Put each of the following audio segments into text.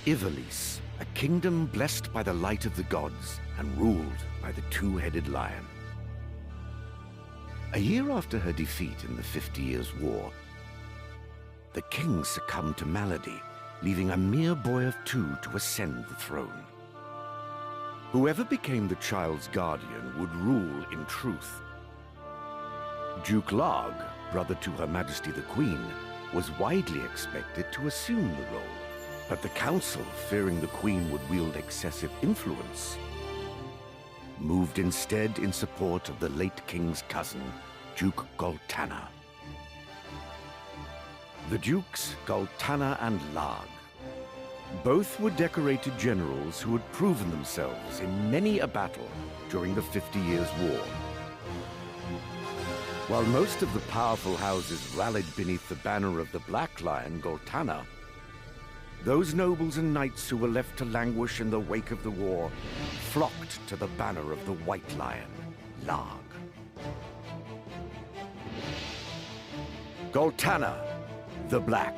Ivalice, a kingdom blessed by the light of the gods and ruled by the two-headed lion. A year after her defeat in the 50 Years' War, the king succumbed to malady, leaving a mere boy of 2 to ascend the throne. Whoever became the child's guardian would rule in truth. Duke Larg, brother to Her Majesty the Queen, was widely expected to assume the role, but the council, fearing the Queen would wield excessive influence, moved instead in support of the late king's cousin, Duke Goltana. The Dukes, Goltana and Larg. Both were decorated generals who had proven themselves in many a battle during the 50 Years' War. While most of the powerful houses rallied beneath the banner of the Black Lion, Goltana, those nobles and knights who were left to languish in the wake of the war flocked to the banner of the White Lion, Larg. Goltana, the Black,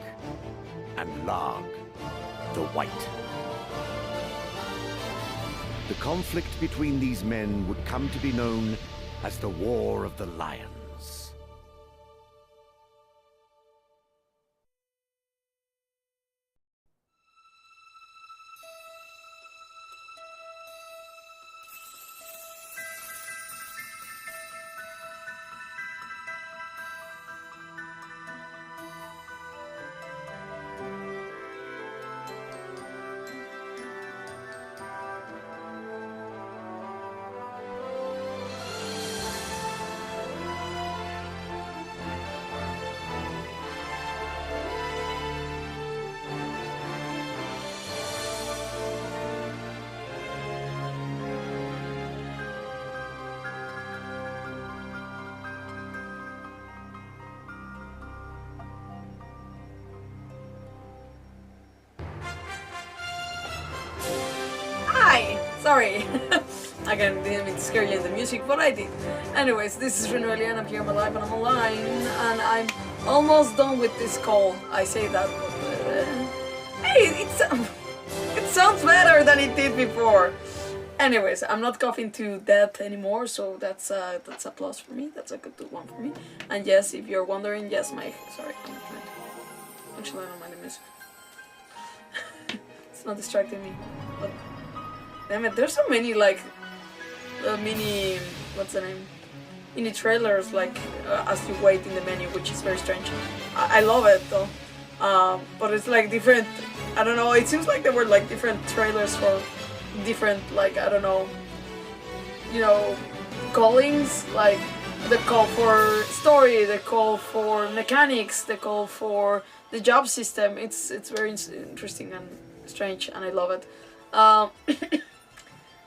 and Larg, the White. The conflict between these men would come to be known as the War of the Lions. Sorry, I didn't mean to scare you in the music, but I did. Anyways, this is RinoaIlian, I'm here on my live and I'm online, and I'm almost done with this call. I say that, but hey, it sounds better than it did before. Anyways, I'm not coughing to death anymore, so that's a plus for me. That's a good one for me. And yes, if you're wondering, yes, sorry, I'm not trying to. Actually, I don't mind the music. It's not distracting me, but. Damn it, there's so many like mini, what's the name? Mini trailers like as you wait in the menu, which is very strange. I love it though, but it's like different. I don't know. It seems like there were like different trailers for different like I don't know, callings, like the call for story, the call for mechanics, the call for the job system. It's very interesting and strange, and I love it.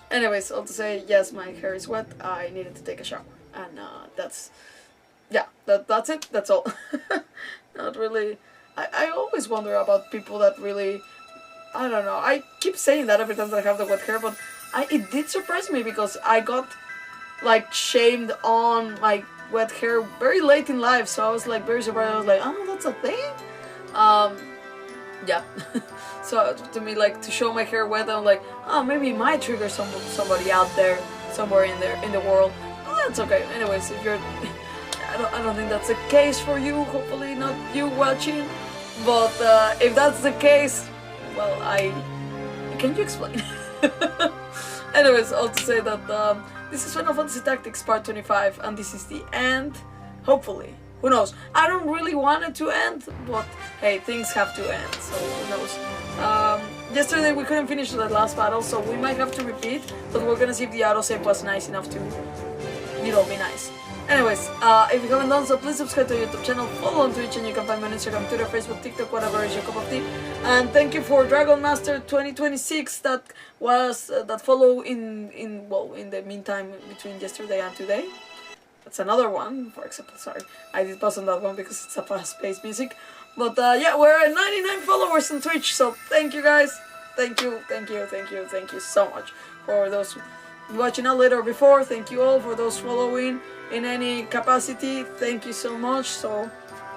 Anyways, all to say, yes, my hair is wet. I needed to take a shower, and that's it. That's all. Not really. I always wonder about people that really, I don't know. I keep saying that every time that I have the wet hair, but it did surprise me because I got like shamed on my wet hair very late in life. So I was like very surprised. I was like, oh, that's a thing. Yeah. So to me, like, to show my hair wet, I'm like, oh, maybe it might trigger somebody out there, somewhere in the world. Oh, that's okay. Anyways, if you're, I don't think that's the case for you. Hopefully not you watching. But if that's the case, well, can you explain? Anyways, all to say that this is Final Fantasy Tactics Part 25, and this is the end. Hopefully. Who knows? I don't really want it to end, but hey, things have to end, so who knows. Yesterday we couldn't finish the last battle, so we might have to repeat, but we're gonna see if the autosave was nice enough to, be nice. Anyways, if you haven't done so, please subscribe to our YouTube channel, follow on Twitch, and you can find me on Instagram, Twitter, Facebook, TikTok, whatever is your cup of tea. And thank you for Dragon Master 2026 that follow in the meantime between yesterday and today. That's another one, for example, sorry. I did pause on that one because it's a fast-paced music. But yeah, we're at 99 followers on Twitch, so thank you guys. Thank you so much. For those watching a later before, thank you all. For those following in any capacity, thank you so much. So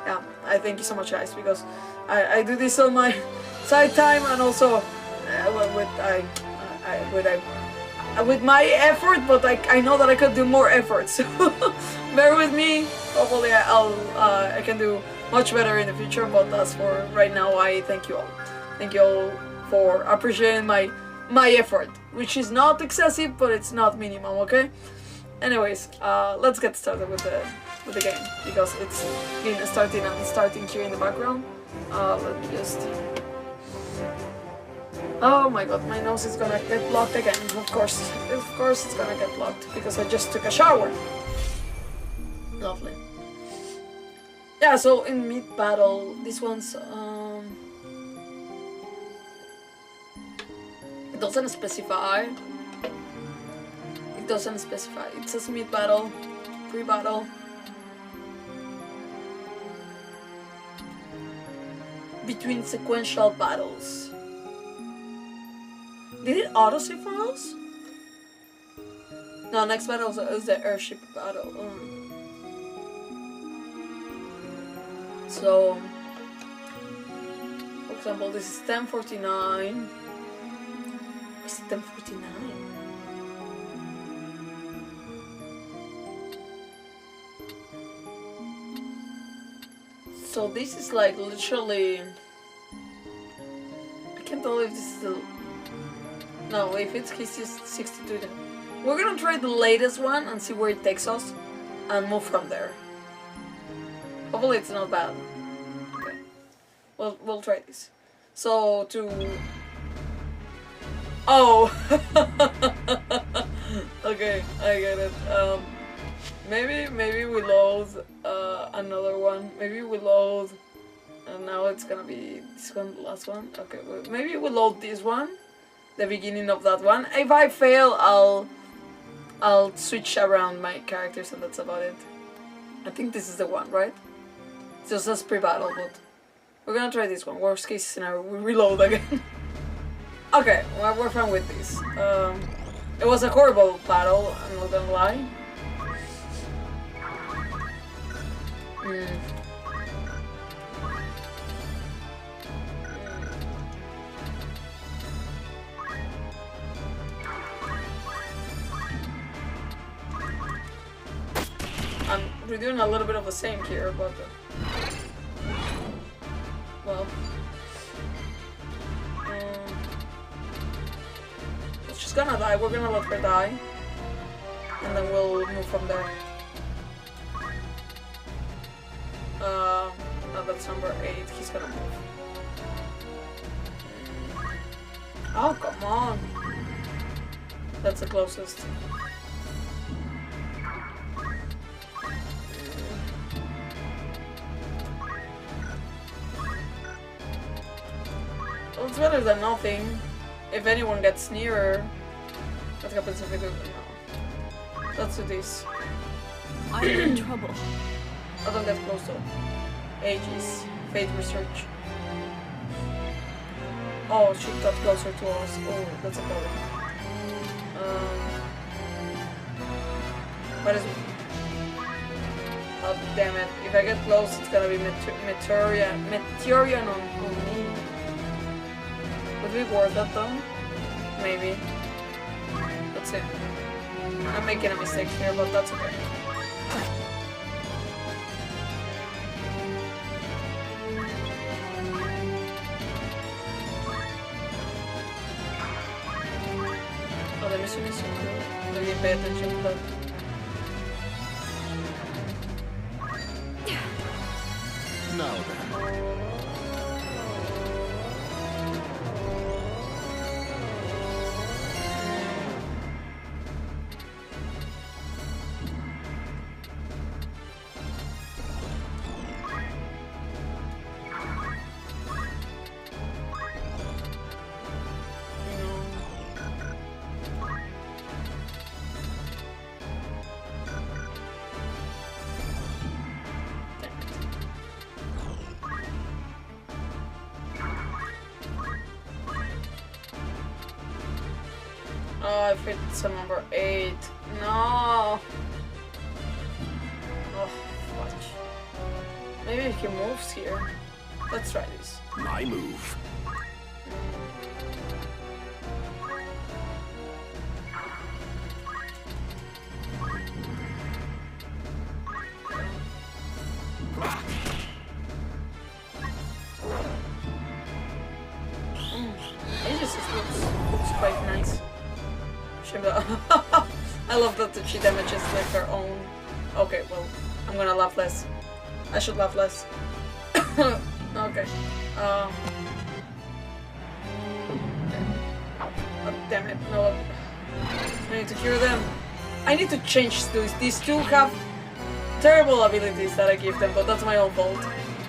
yeah, I thank you so much, guys, because I do this on my side time, and also with my effort, but I know that I could do more effort. So bear with me. Hopefully, I can do much better in the future. But as for right now, I thank you all. Thank you all for appreciating my effort, which is not excessive, but it's not minimum. Okay. Anyways, let's get started with the game because it's starting here in the background. Let me just. Oh my god, my nose is gonna get blocked again. Of course it's gonna get blocked because I just took a shower. Lovely. Yeah, so in mid-battle, this one's it doesn't specify. It says mid-battle, pre-battle. Between sequential battles. Did it auto-save for us? No, next battle is the airship battle. So, for example, this is 1049. Is it 1049? So this is like literally... I can't tell if this is the... No, if it's his 62 then... We're gonna try the latest one and see where it takes us and move from there. Hopefully it's not bad. Okay. We'll try this. So to... Oh! Okay, I get it. Maybe we load another one. Maybe we load... And now it's gonna be this one, the last one. Okay, well, maybe we load this one. The beginning of that one. If I fail, I'll switch around my characters and that's about it. I think this is the one, right? It just says pre-battle, but we're gonna try this one. Worst case scenario, we reload again. Okay, well, we're fine with this. It was a horrible battle, I'm not gonna lie. We're doing a little bit of the same here, but well, she's gonna die. We're gonna let her die, and then we'll move from there. No, that's number 8. He's gonna move. Oh, come on! That's the closest. Well, it's better than nothing. If anyone gets nearer, what happens if we do? No. Let's do this. I'm in trouble. I don't get close though. Ages. Fate research. Oh, she got closer to us. Oh, that's a problem. What is it? Oh, damn it. If I get close, it's gonna be Meteorian on me. Would be worth it though? Maybe. That's it. I'm making a mistake here, but that's okay. Oh, the mission is so cool. Maybe pay attention to that. Now then. Oh, I fit some number 8. No. Oh, fudge. Maybe he moves here. Let's try this. My move. quite nice. Shame that I love that she damages like her own. Okay, well, I'm gonna laugh less. I should laugh less. Okay. Oh, damn it, no. I need to cure them. I need to change these two have terrible abilities that I give them, but that's my own fault.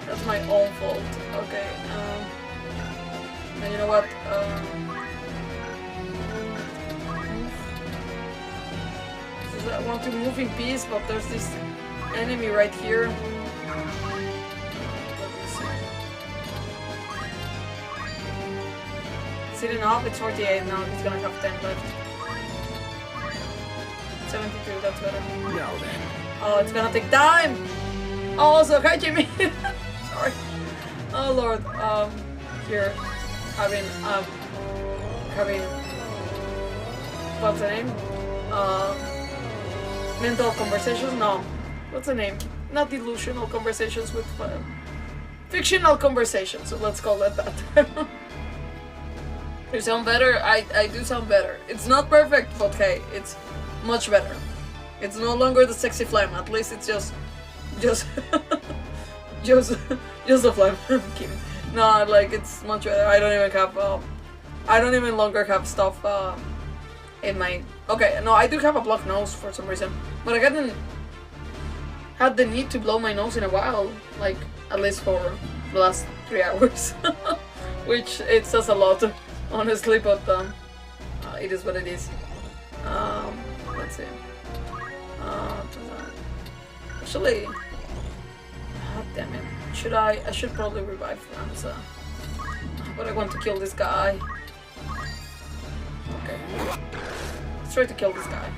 That's my own fault. Okay, and you know what? I want to move in peace, but there's this enemy right here. Is it enough? It's 48 now. He's gonna have 10 left. 72, that's better. Now then. Oh, it's gonna take time! Oh, so hi Jimmy! Sorry. Oh lord, here, having, what's the name? Mental conversations? No. What's the name? Not delusional conversations with, fictional conversations, so let's call it that. You sound better? I do sound better. It's not perfect, but hey, it's much better. It's no longer the sexy phlegm, at least it's just a phlegm. I'm kidding. No, like, it's much better. I don't even longer have stuff, in my... Okay, no, I do have a blocked nose for some reason, but I hadn't had the need to blow my nose in a while, like, at least for the last 3 hours. Which, it says a lot, honestly, but, it is what it is. Let's see. Actually, god damn it. I should probably revive Ramza. But I want to kill this guy. Okay. Let's try to kill this guy.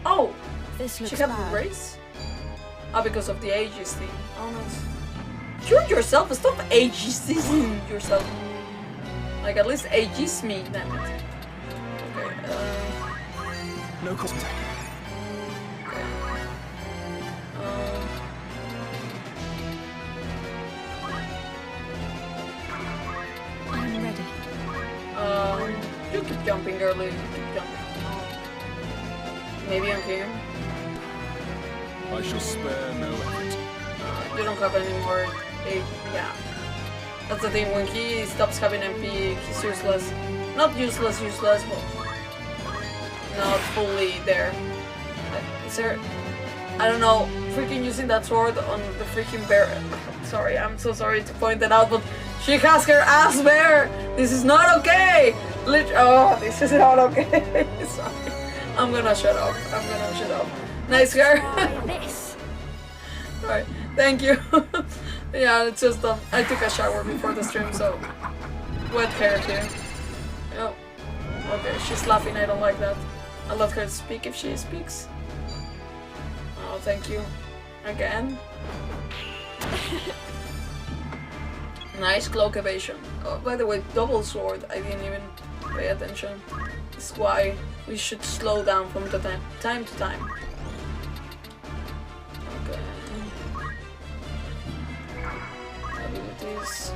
Oh! This looks She got bad. the race? Ah, because of the ages thing. Oh no. Cure yourself, stop ageism yourself. Like, at least ages me, damn it. Okay, No cost. okay. I'm ready. You keep jumping, girlie, you keep jumping. Maybe on him. I shall spare no effort. You don't have any more AP, yeah. That's the thing, when he stops having MP, he's useless. Not useless, but not fully there. Is there... I don't know, freaking using that sword on the freaking bear... Sorry, I'm so sorry to point that out, but she has her ass bear! This is not okay! Oh, this is not okay. Sorry. I'm gonna shut up. Nice hair. Try this. Alright, thank you. Yeah, it's just I took a shower before the stream, so wet hair here. Oh, okay, she's laughing. I don't like that. I'll let her speak if she speaks. Oh, thank you. Again. Nice cloak evasion. Oh, by the way, double sword. I didn't even pay attention. That's why we should slow down from the time to time. Okay. Abilities.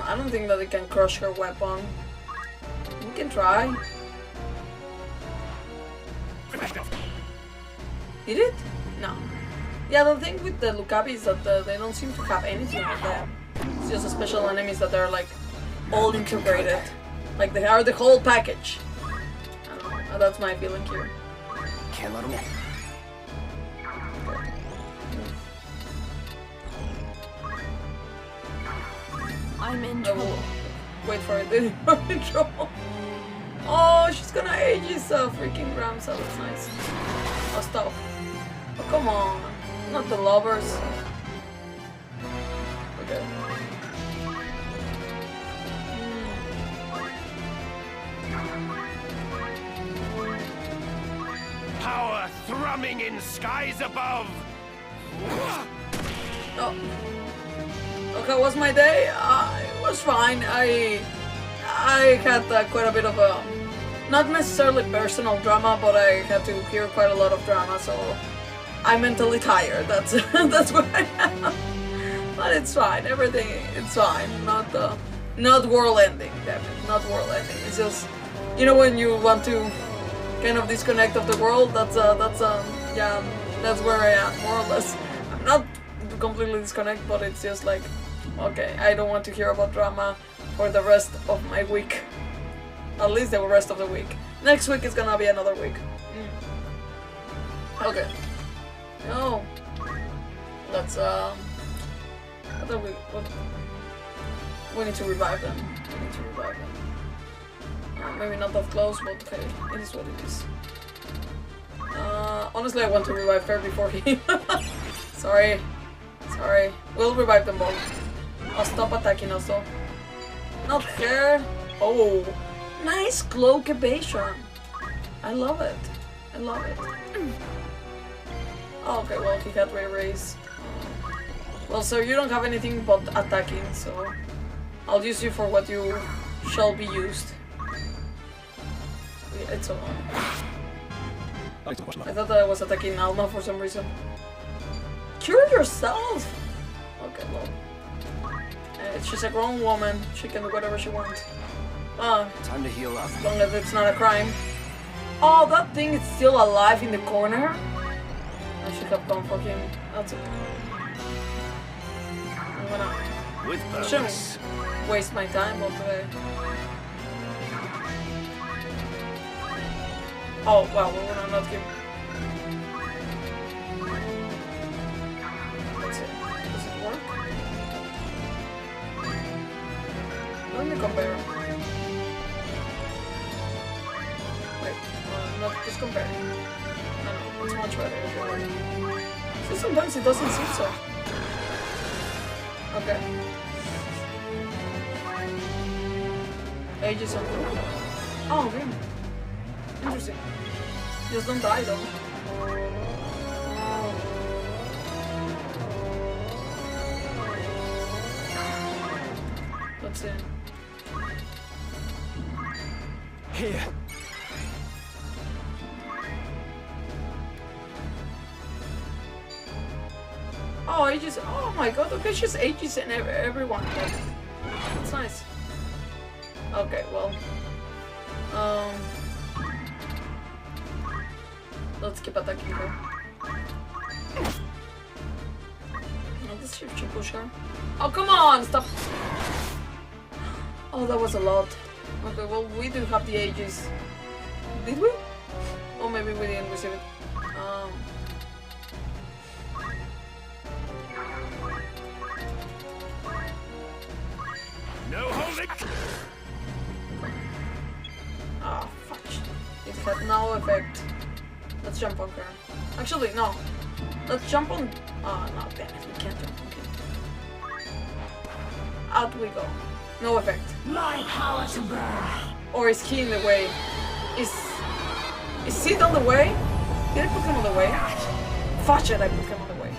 I don't think that it can crush her weapon. We can try. Did it? No. Yeah, the thing with the Lucavi is that they don't seem to have anything like that. It's just special enemies that are like all integrated. Like they are the whole package. I don't know. That's my feeling here. Can't let him. I'm in I will trouble. wait for it. I'm in trouble. Oh, she's gonna age his freaking Ramza. That's nice. Oh, stop. Oh, come on. Not the lovers. Okay. Power thrumming in skies above. Oh. Okay, was my day? It was fine. I had quite a bit of a, not necessarily personal drama, but I had to hear quite a lot of drama, so I'm mentally tired. That's what I am. But it's fine. Everything, it's fine. Not world ending. Damn it, not world ending. It's just, you know, when you want to kind of disconnect of the world. Yeah, that's where I am, more or less. I'm not completely disconnect, but it's just like, okay, I don't want to hear about drama for the rest of my week. At least the rest of the week. Next week is gonna be another week. Okay. No. Let's what are we? What? We need to revive them. We need to revive them. Maybe not that close, but okay, it is what it is. Honestly, I want to revive her before he. Sorry. Sorry. We'll revive them both. I'll stop attacking also. Not her. Oh, nice cloak evasion. I love it. I love it. Oh, okay, well, he had raise. Well, so you don't have anything but attacking, so I'll use you for what you shall be used. It's alone. I thought that I was attacking Alma for some reason. Cure yourself! Okay, well. She's a grown woman. She can do whatever she wants. Time to heal up. As long as it's not a crime. Oh, that thing is still alive in the corner? I should have gone for him. That's okay. I'm gonna... With I shouldn't waste my time, but... Oh, wow, we're gonna not give... Let's see. Does it work? Let me compare. Wait, not just compare. No, it's much better. So sometimes it doesn't seem so. Okay. Ages of... Oh, okay. Interesting. Just don't die though. Oh. Let's see. Here. Oh, ages. Oh my god, okay, she's ages and everyone. That's nice. Okay, well. Let's keep attacking her. Let's see if she push her. Oh, come on! Stop! Oh, that was a lot. Okay, well, we do have the ages. Did we? Or maybe we didn't receive it. No holding! Ah, fuck. It had no effect. Let's jump on her. Actually, no. Let's jump on... Oh, no, damn it. We can't jump on him. Out we go. No effect. My power to burn. Or is he in the way? Is Sid on the way? Did I put him on the way? Fudge it, I put him on the way.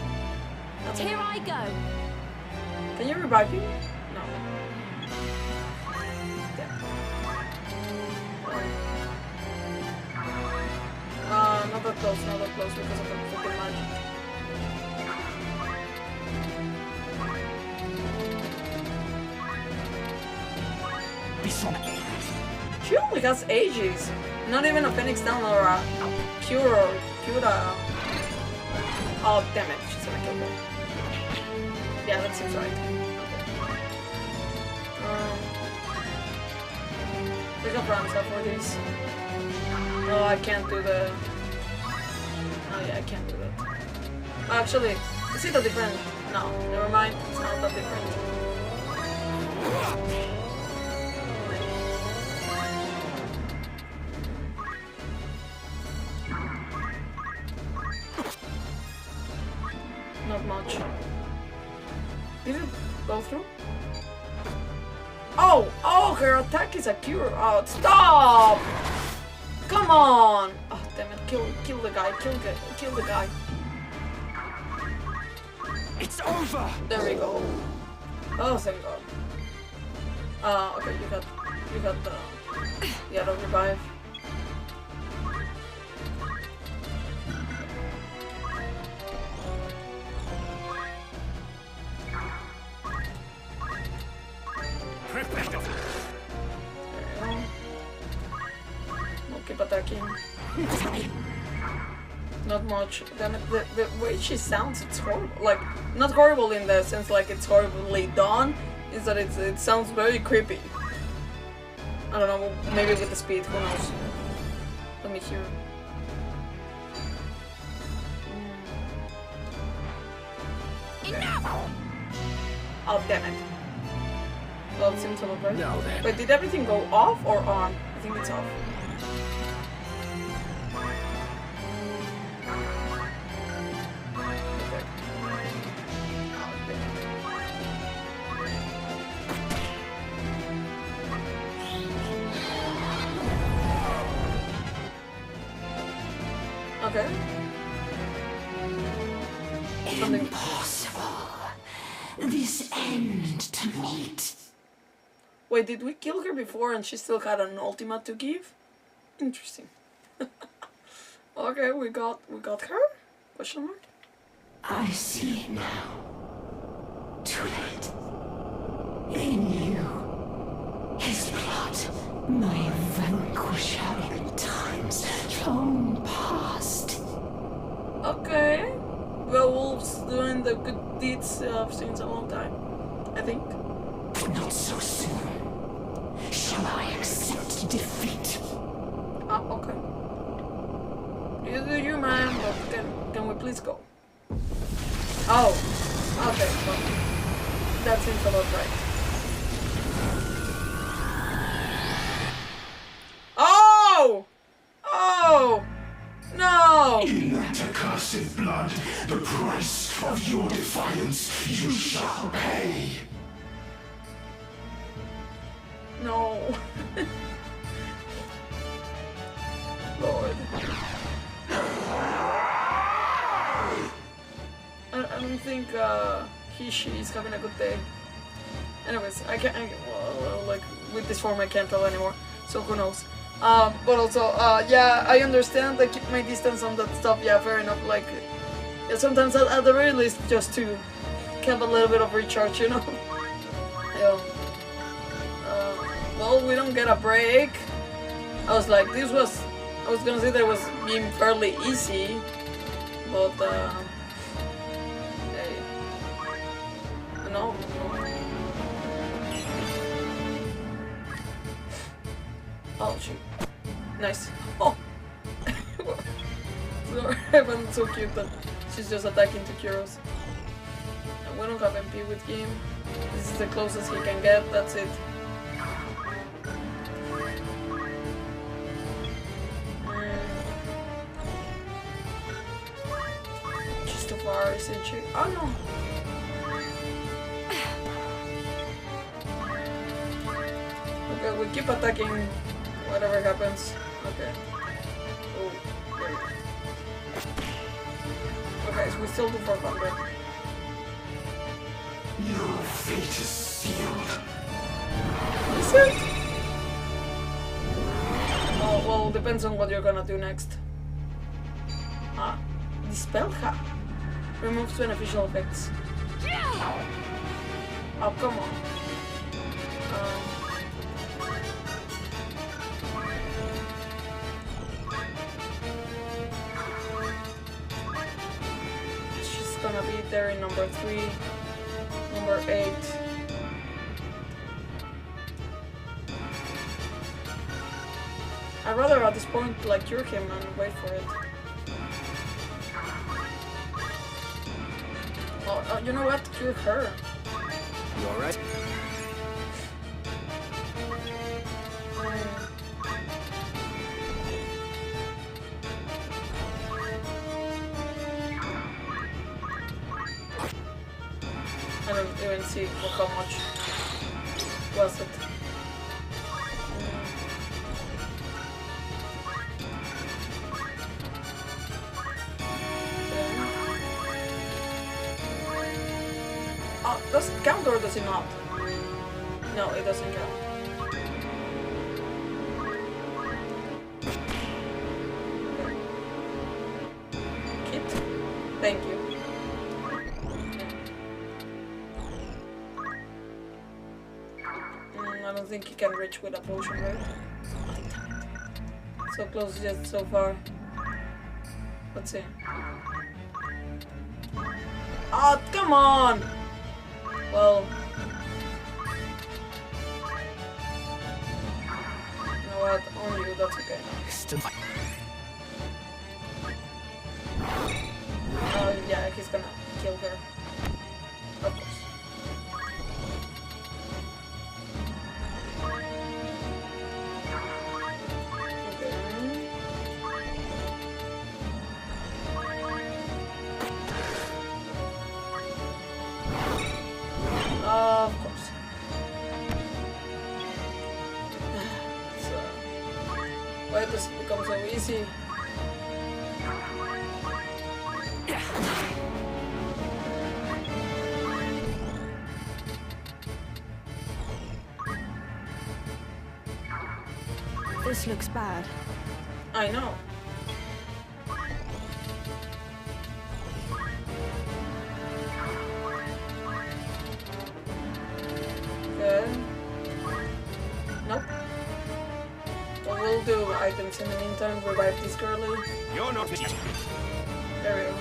That's Here I go. Can you revive him? No. Not that close, not that close because of the freaking magic. She only has ages. Not even a Phoenix down or a cure or cura. Oh, damn it. She's gonna kill me. Yeah, that seems right. Okay. Pick up Ramza for this. No, I can't do the... Oh yeah, I can't do that. Actually, is it a different... No, never mind. It's not that different. Not much. Did it go through? Oh! Oh, her attack is a cure. Oh, stop! Come on! Oh, damn it. Kill the guy. Kill the guy. It's over! There we go. Oh, thank God. Okay, you got the auto revive. Not much. Then the way she sounds, it's horrible. Like, not horrible in the sense like it's horribly done, is that it sounds very creepy. I don't know, maybe with the speed, who knows. Let me hear. Enough! Oh, damn it. Well, it seems to look right. Now then. Wait, did everything go off or on? I think it's off. Okay. Something. Impossible. This end to meet. Wait, did we kill her before and she still had an Ultima to give? Interesting. Okay, we got her? Question mark? I see it now. Too late. He knew. His plot, my vanquisher in times long past. Okay. Beoulve's doing the good deeds I've seen a long time. I think. Not so soon. Shall I accept defeat? Okay. You do you, man, but can we please go? Oh. Okay, well, that seems about right. Oh! Oh! No! In that accursed blood, the price of your defiance you shall pay. No. Lord. I don't think she is having a good day. Anyways, I can't. Well, like with this form, I can't tell anymore. So who knows? But also, yeah, I understand. I keep my distance on that stuff. Yeah, fair enough. Like, yeah, sometimes at the very least, just to have a little bit of recharge, you know. Yeah. Well, we don't get a break. I was like, I was gonna say that it was being fairly easy, but hey, no. Oh shoot, nice. Oh, sorry, it's so cute that she's just attacking to Kyros. And we don't have MP with him. This is the closest he can get. That's it. Isn't she? Oh no! Okay, we keep attacking whatever happens. Okay. Oh, great. Okay, so we still do 400. Your fate is sealed. Is it? Oh, well, depends on what you're gonna do next. Ah, dispel her. Removes beneficial effects. Oh, come on. She's gonna be there in number 3, number 8. I'd rather at this point like cure him and wait for it. Oh, you know what? Cure her. You alright? I don't even see how much was it. Does it count or does it not? No, it doesn't count. Kit? Thank you. I don't think he can reach with a potion, right? So close just so far. Let's see. Oh, come on! Well... You know what? On you, that's okay. Oh, yeah, he's gonna kill her. Of course. Of course. So, why does it become so easy? This looks bad. I know. Good. Nope. But we'll do items in the meantime. Revive this girlie. You're not. There we go. There we go.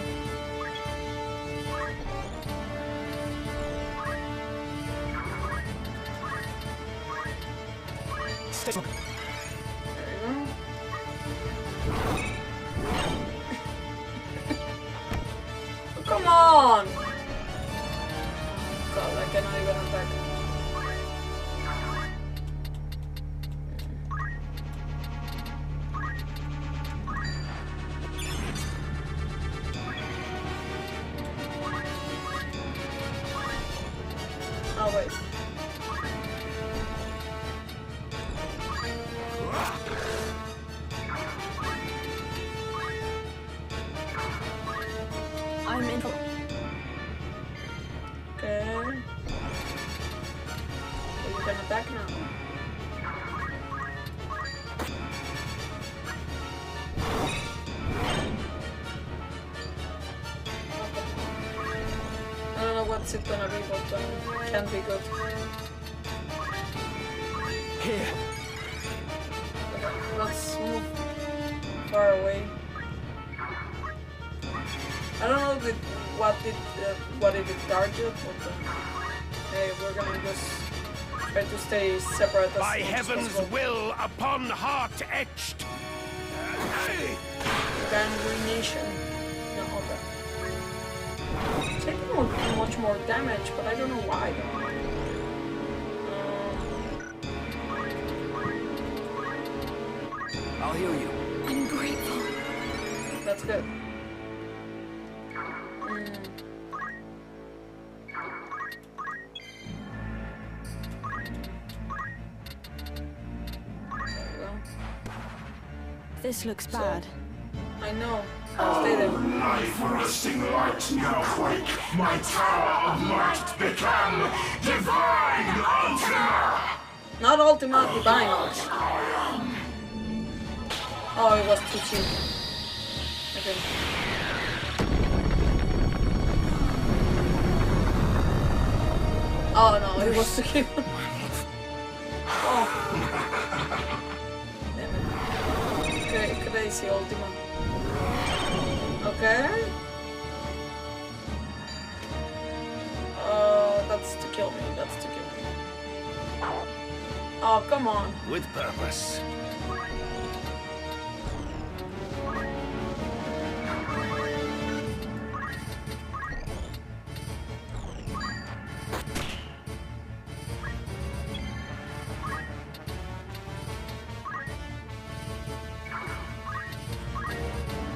Oh, come on! God, I cannot even attack. Oh, wait. I'm in. Okay. So you can attack now. I don't know what's it gonna be, but can be good. Here. Okay, let's move far away. I don't know what it target, but hey, we're gonna just try to stay separate as By much as heaven's possible. will upon heart etched. Gangrene. No, okay. Taking much more damage, but I don't know why though. I'll heal you. I'm grateful. That's good. This looks bad. I know. I'll stay there. Life-arresting light now quake, my tower of might become divine Ultima! Not Ultima, Divine Ultima. Oh, it was too cheap. Okay. Oh no, it was too cheap. Oh. Damn it. Okay, crazy Ultima. Okay. That's to kill me. That's to kill me. Oh, come on. With purpose.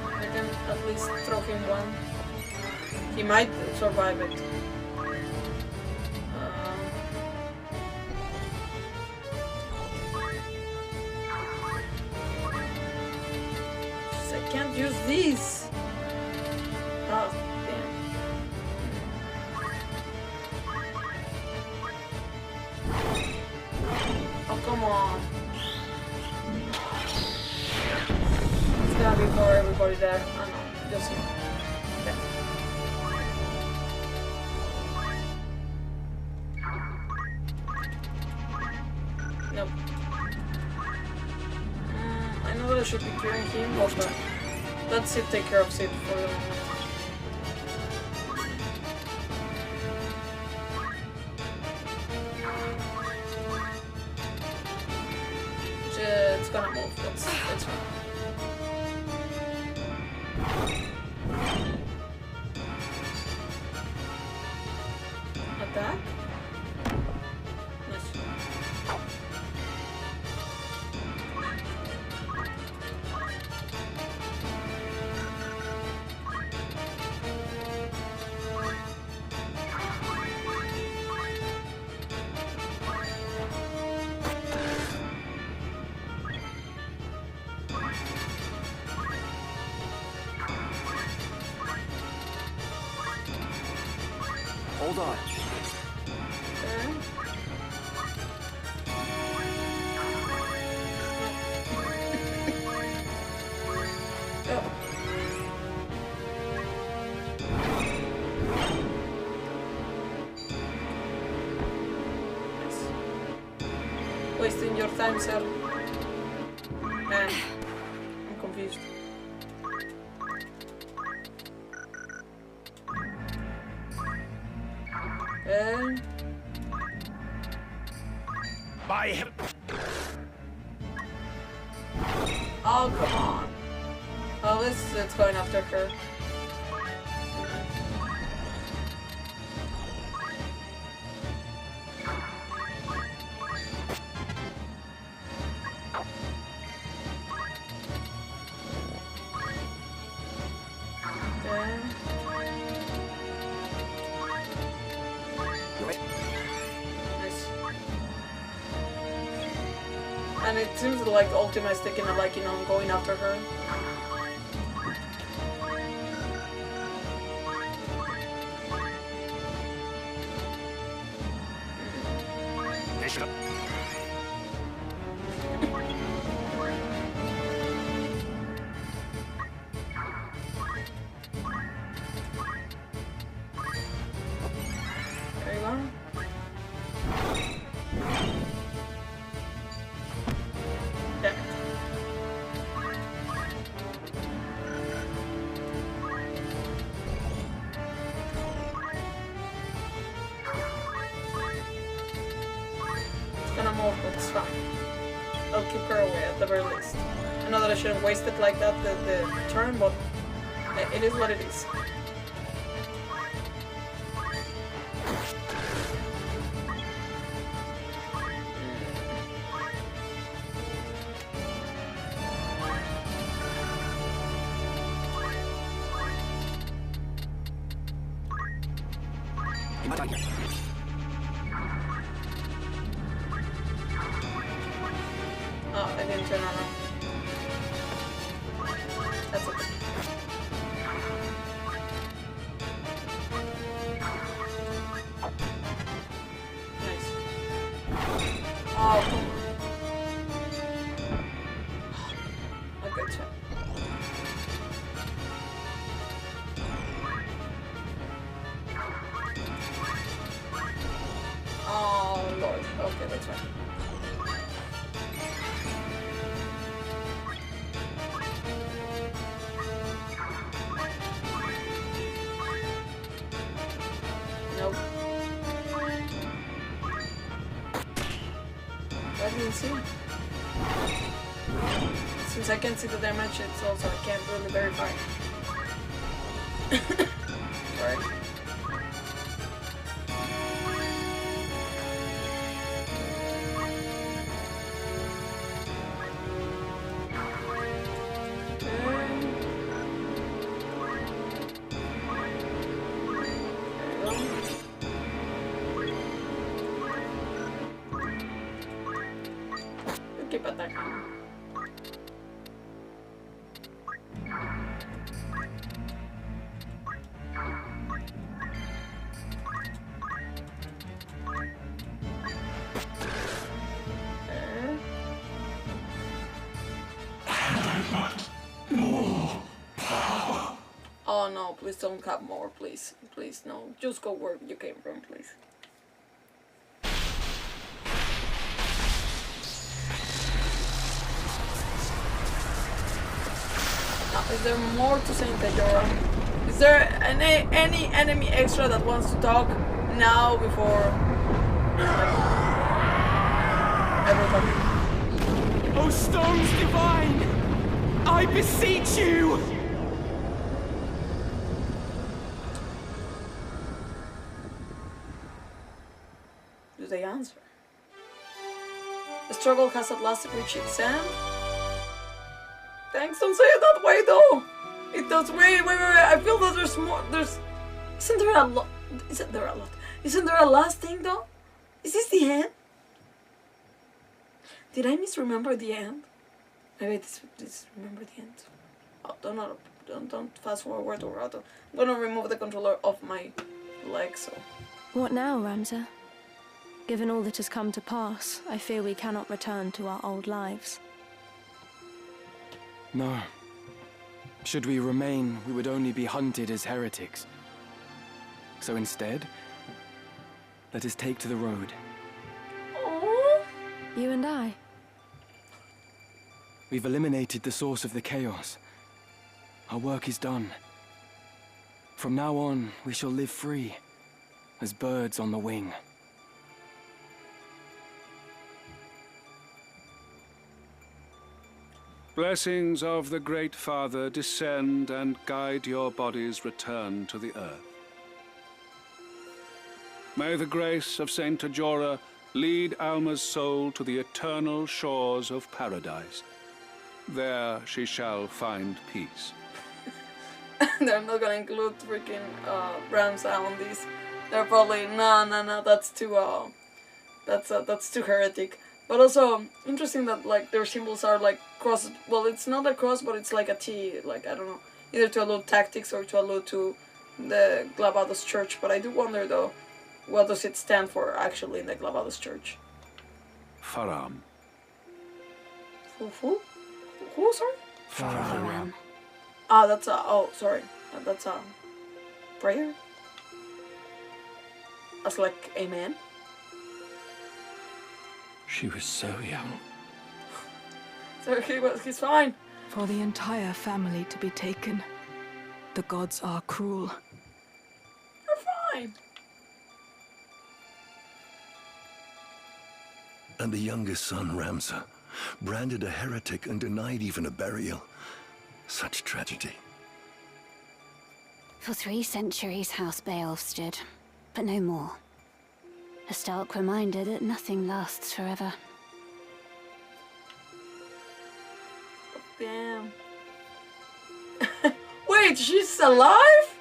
I can at least throw him one. He might survive it. I can't use these. Oh, damn. Oh, come on. It's gonna be for everybody there. I know, just him. Okay. Nope. I know that I should be killing him, but Let Sid take care of Sid for the moment. It's gonna move, that's fine. Attack? Nice. Hold on. Okay. Oh. Nice. Wasting your time, sir. Man, I'm confused. Okay. By him. Oh, come on. Oh, it's going after her. Okay. Nice. And it seems like Ultima is taking a liking on going after her. There you go. Damn it. It's gonna move, but it's fine. I'll keep her away at the very least. I know that I shouldn't waste it like that, the turn, but it is what it is. My time here. Oh, I didn't turn on. That's okay. Nice. Oh, come on. A good shot. Oh, Lord. Okay, that's fine. Nope. I didn't see. Since I can't see the damage, it's also I can't really verify. Sorry. Keep attacking. Oh no, please don't have more, please. Please, no. Just go where you came from, please. No. Is there more to Saint Ajora? Is there any enemy extra that wants to talk now before everybody? O stones divine, I beseech you! Do they answer? The struggle has at last reached its end. Thanks, don't say it that way though! It does. Wait. I feel that there's more. Isn't there a lot? Isn't there a lot? Isn't there a last thing though? Is this the end? Did I misremember the end? Maybe this remember the end. Oh, don't fast forward or I'm gonna remove the controller off my leg. So. What now, Ramza? Given all that has come to pass, I fear we cannot return to our old lives. No. Should we remain, we would only be hunted as heretics. So instead, let us take to the road. Aww. You and I? We've eliminated the source of the chaos. Our work is done. From now on, we shall live free, as birds on the wing. Blessings of the Great Father descend and guide your body's return to the earth. May the grace of Saint Ajora lead Alma's soul to the eternal shores of paradise. There she shall find peace. They're not gonna include freaking Ramza on this. They're probably no. That's too that's too heretic. But also interesting that like their symbols are like crosses. Well, it's not a cross, but it's like a T. Like I don't know, either to allude tactics or to allude to the Glavados Church. But I do wonder though, what does it stand for actually in the Glavados Church? Faram. Who? Sorry. Faram. Ah, that's a. Oh, sorry. That's a prayer. That's like amen. She was so young. So he's fine. For the entire family to be taken, the gods are cruel. You're fine. And the youngest son, Ramza, branded a heretic and denied even a burial. Such tragedy. For 3 centuries, House Beoulve stood, but no more. A stark reminder that nothing lasts forever. Damn. Wait, she's alive?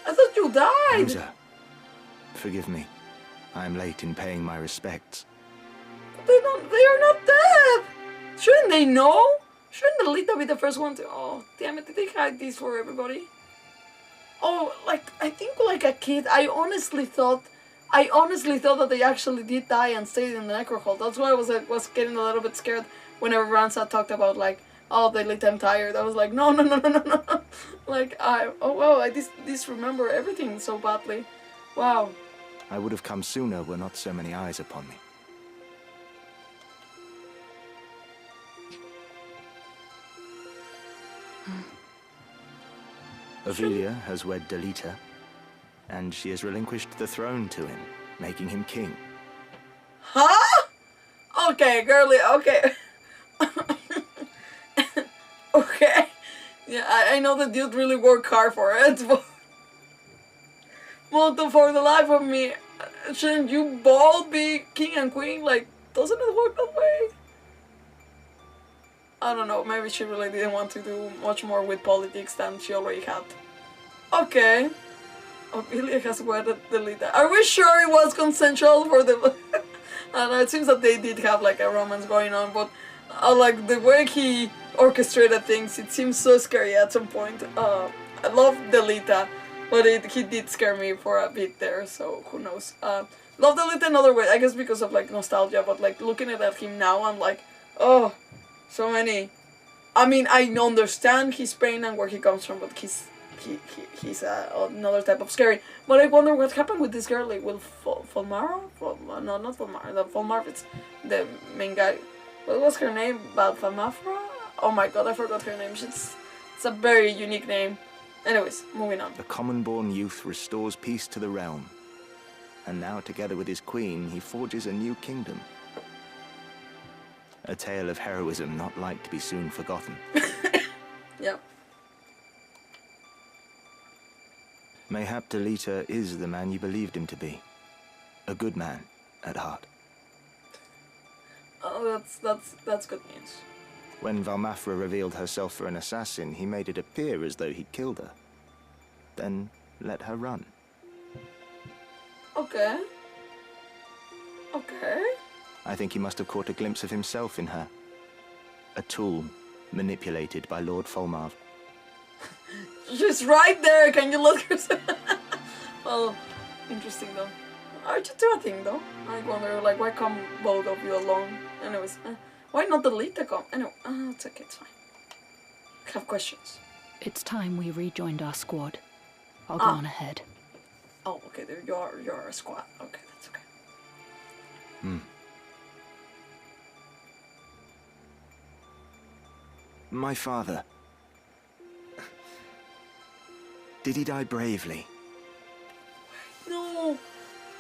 I thought you died. Ramza, forgive me. I am late in paying my respects. They are not dead. Shouldn't they know? Shouldn't the Lita be the first one to... Oh, damn it, did they hide these for everybody? Oh, like, I think like a kid, I honestly thought that they actually did die and stayed in the Necrohol. That's why I was getting a little bit scared whenever Ramza talked about like, oh, they lit them tired. I was like, no. Like, I disremember everything so badly. Wow. I would have come sooner were not so many eyes upon me. Ivalice has wed Delita, and she has relinquished the throne to him, making him king. Huh? Okay, girly, okay. Okay. Yeah, I know the dude really worked hard for it, but... Well, for the life of me, shouldn't you both be king and queen? Like, doesn't it work that way? I don't know, maybe she really didn't want to do much more with politics than she already had. Okay. Ivalice has wedded Delita. Are we sure it was consensual for the... I don't know, it seems that they did have like a romance going on, but like the way he orchestrated things, it seems so scary at some point. I love Delita, but he did scare me for a bit there, so who knows. Love Delita another way, I guess because of like nostalgia, but like looking at him now, I'm like, oh, so many. I mean, I understand his pain and where he comes from, but he's another type of scary. But I wonder what happened with this girl. Like, will Folmarv? No, not Folmarv. The Folmarv, it's the main guy. What was her name? Folmarv? Oh my god, I forgot her name. It's a very unique name. Anyways, moving on. The common-born youth restores peace to the realm. And now, together with his queen, he forges a new kingdom. A tale of heroism not like to be soon forgotten. Yep. Mayhap Delita is the man you believed him to be. A good man, at heart. Oh, that's good news. When Valmafra revealed herself for an assassin, he made it appear as though he'd killed her. Then let her run. Okay. Okay. I think he must have caught a glimpse of himself in her. A tool manipulated by Lord Folmarv. She's right there, can you look yourself? Well, interesting though. Aren't you do a thing though? I wonder, like, why come both of you alone? Anyways, why not delete the com? Anyway, it's okay, it's fine. I have questions. It's time we rejoined our squad. I'll go on ahead. Oh, okay, there you're a squad. Okay, that's okay. My father. Did he die bravely? No.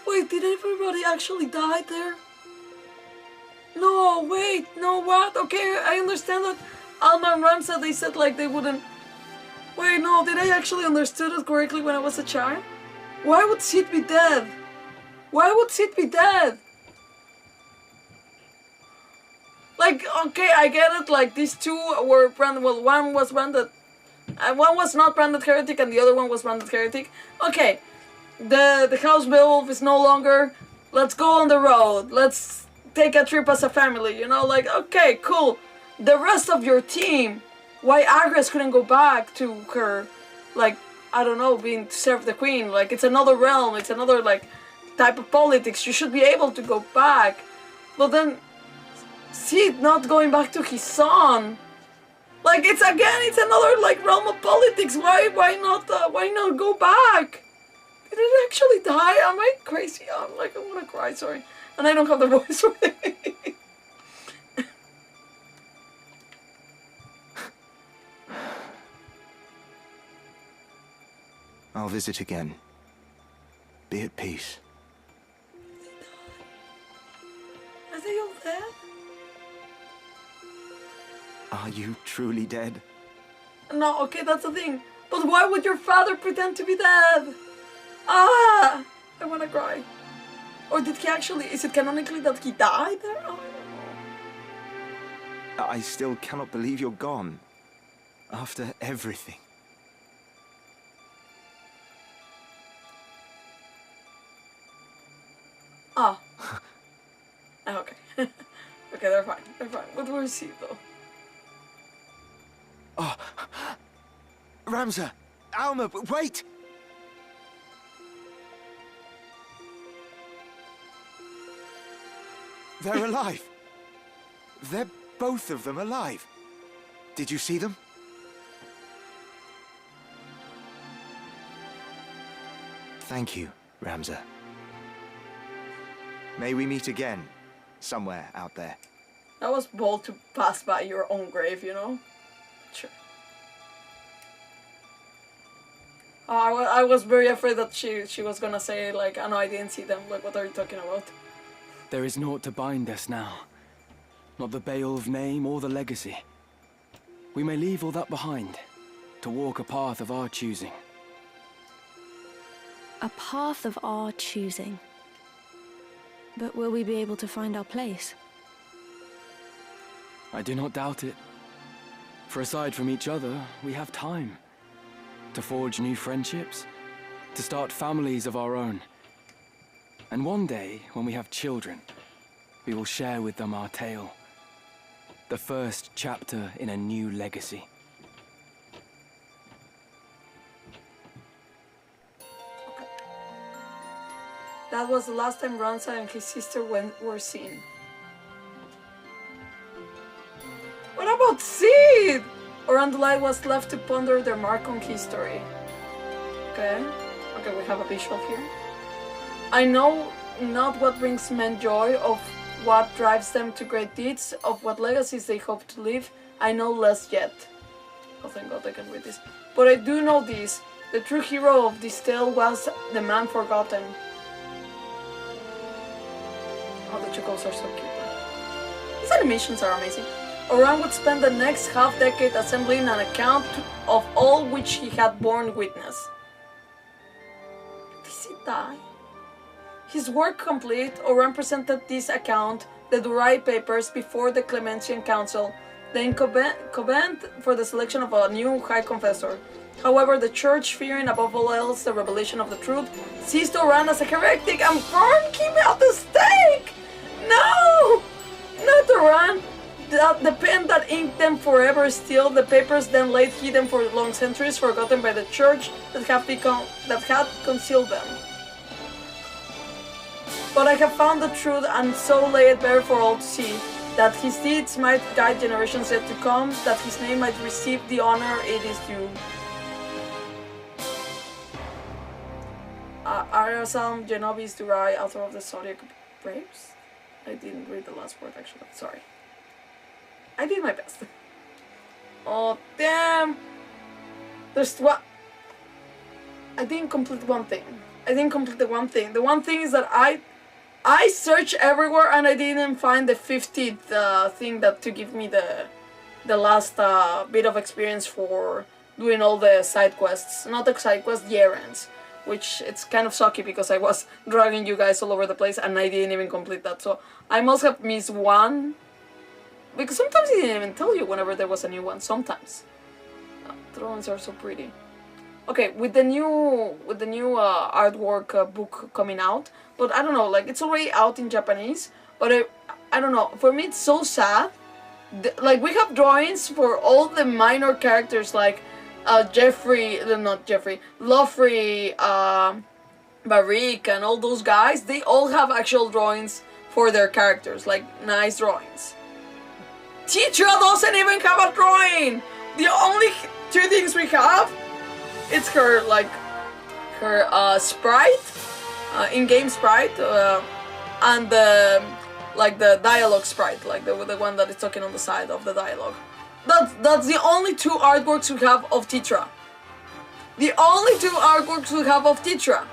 Wait, did everybody actually die there? No, wait, no, what? Okay, I understand that Alma and Ramza, they said like they wouldn't... Wait, no, did I actually understood it correctly when I was a child? Why would Sid be dead? Why would Sid be dead? Like, okay, I get it, like, these two were branded, well, one was branded, one was not branded heretic and the other one was branded heretic. Okay, the house Beoulve is no longer, let's go on the road, let's take a trip as a family, you know, like, okay, cool. The rest of your team, why Agres couldn't go back to her, like, I don't know, being to serve the queen, like, it's another realm, it's another, like, type of politics, you should be able to go back. But then, Sid not going back to his son, like, it's another, like, realm of politics, why not go back? Did it actually die? Am I crazy? I'm like, I wanna cry, sorry. And I don't have the voice for it. I'll visit again. Be at peace. Are they all dead? Are you truly dead? No, okay, that's the thing. But why would your father pretend to be dead? I wanna cry. Or did he actually, is it canonically that he died there? Oh, I don't know. I still cannot believe you're gone. After everything. Ah. Okay. Okay, they're fine. They're fine. What do we see though? Oh. Ramza! Alma, wait! They're alive. They're both of them alive. Did you see them? Thank you, Ramza. May we meet again, somewhere out there. That was bold to pass by your own grave, you know? Sure. I was very afraid that she was gonna say, like, oh no, I didn't see them. Like, what are you talking about? There is naught to bind us now. Not the Beoulve name or the legacy. We may leave all that behind, to walk a path of our choosing. A path of our choosing. But will we be able to find our place? I do not doubt it. For aside from each other, we have time. To forge new friendships, to start families of our own. And one day, when we have children, we will share with them our tale. The first chapter in a new legacy. Okay. That was the last time Ramza and his sister were seen. What about Sid? Orandalite was left to ponder their mark on history. Okay. Okay, we have a visual here. I know not what brings men joy, of what drives them to great deeds, of what legacies they hope to leave. I know less yet. Oh, thank God I can read this. But I do know this. The true hero of this tale was the man forgotten. Oh, the chocos are so cute. These animations are amazing. Oran would spend the next half-decade assembling an account of all which he had borne witness. Did he die? His work complete, Oran presented this account, the Durai papers, before the Clementian Council, the convent for the selection of a new High Confessor. However, the Church, fearing above all else the revelation of the truth, seized Oran as a heretic and burned him at the stake! No! Not Oran! The pen that inked them forever still, the papers then laid hidden for long centuries, forgotten by the Church that had concealed them. But I have found the truth and so lay it bare for all to see, that his deeds might guide generations yet to come, that his name might receive the honor it is due. Arasalm Genovis Durai, author of the Zodiac Braves? I didn't read the last word actually, sorry. I did my best. Oh damn! There's what? I didn't complete one thing. The one thing is that I searched everywhere and I didn't find the 50th thing that to give me the last bit of experience for doing all the side quests. Not the side quests, the errands. Which it's kind of sucky because I was dragging you guys all over the place and I didn't even complete that. So I must have missed one. Because sometimes he didn't even tell you whenever there was a new one. Sometimes. Drawings are so pretty. Okay, with the new artwork book coming out, but I don't know, like it's already out in Japanese, but I don't know, for me it's so sad. Like we have drawings for all the minor characters like Luffy, Barik and all those guys, they all have actual drawings for their characters, like nice drawings. Teacher doesn't even have a drawing! The only two things we have, it's her, like, her sprite, in-game sprite, and the, like, the dialogue sprite, like the one that is talking on the side of the dialogue. That's the only two artworks we have of Titra. The only two artworks we have of Titra.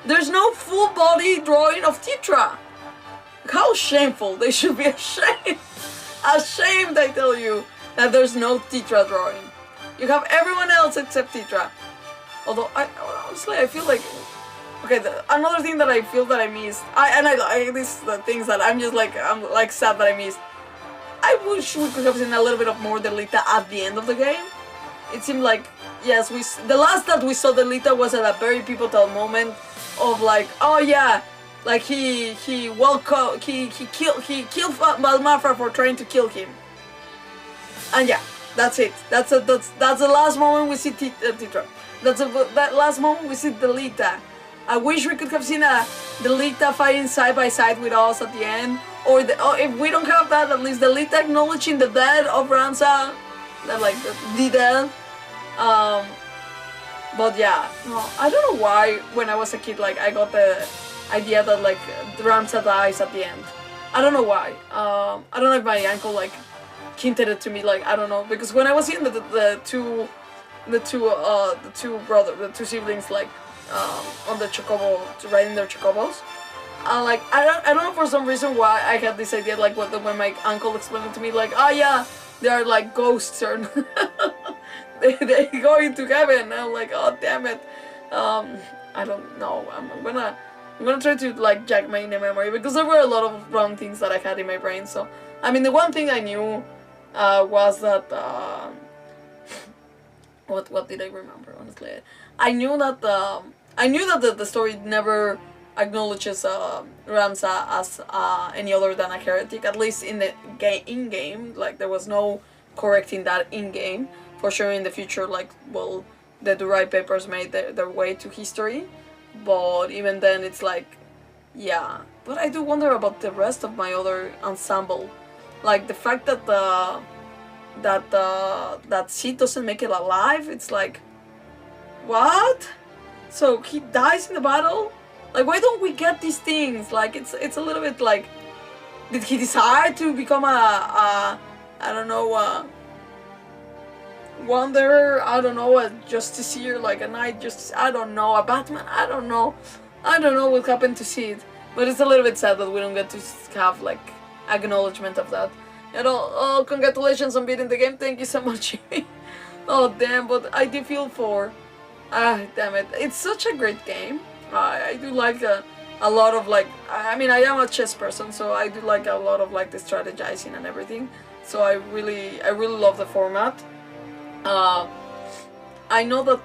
There's no full body drawing of Titra. How shameful. They should be ashamed. Ashamed, I tell you, that there's no Titra drawing. You have everyone else except Titra. Although, honestly, I feel like... Okay, another thing that I feel that I missed... These are the things that I'm like sad that I missed. I wish we could have seen a little bit of more Delita at the end of the game. It seemed like, yes, the last that we saw Delita was at a very pivotal moment of like, oh yeah, like he killed Valmafra for trying to kill him. And yeah, that's it. That's the last moment we see Titra. That last moment we see Delita. I wish we could have seen a Delita fighting side by side with us at the end. Or if we don't have that, at least Delita acknowledging the death of Ramza, like the death. But yeah, no, I don't know why when I was a kid, like I got the idea that like Ramza dies at the end. I don't know why. I don't know if my uncle like hinted it to me, like I don't know, because when I was seeing the two siblings like on the chocobo riding their chocobos. Like I don't know for some reason why I had this idea, like when my uncle explained it to me, like oh yeah, they are like ghosts or they go into heaven. And I'm like, oh damn it. I don't know. I'm gonna try to like jack my inner memory because there were a lot of wrong things that I had in my brain. So I mean, the one thing I knew was that what did I remember? Honestly, I knew that the story never acknowledges Ramza as any other than a heretic, at least in the in-game. Like there was no correcting that in-game. For sure in the future, like, well, the Durai papers made their way to history, but even then it's like, yeah. But I do wonder about the rest of my other ensemble, like the fact that that Sid doesn't make it alive. It's like, what? So he dies in the battle? Like, why don't we get these things? Like, it's a little bit like, did he decide to become I don't know, Wanderer, I don't know, a Justiciar, like a Knight Justice, I don't know, a Batman, I don't know what happened to see it. But it's a little bit sad that we don't get to have, like, acknowledgement of that. And oh, congratulations on beating the game, thank you so much. Oh, damn, but I do feel for... damn it. It's such a great game. I do like a lot of, like... I mean, I am a chess person, so I do like a lot of, like, the strategizing and everything. So I really love the format. I know that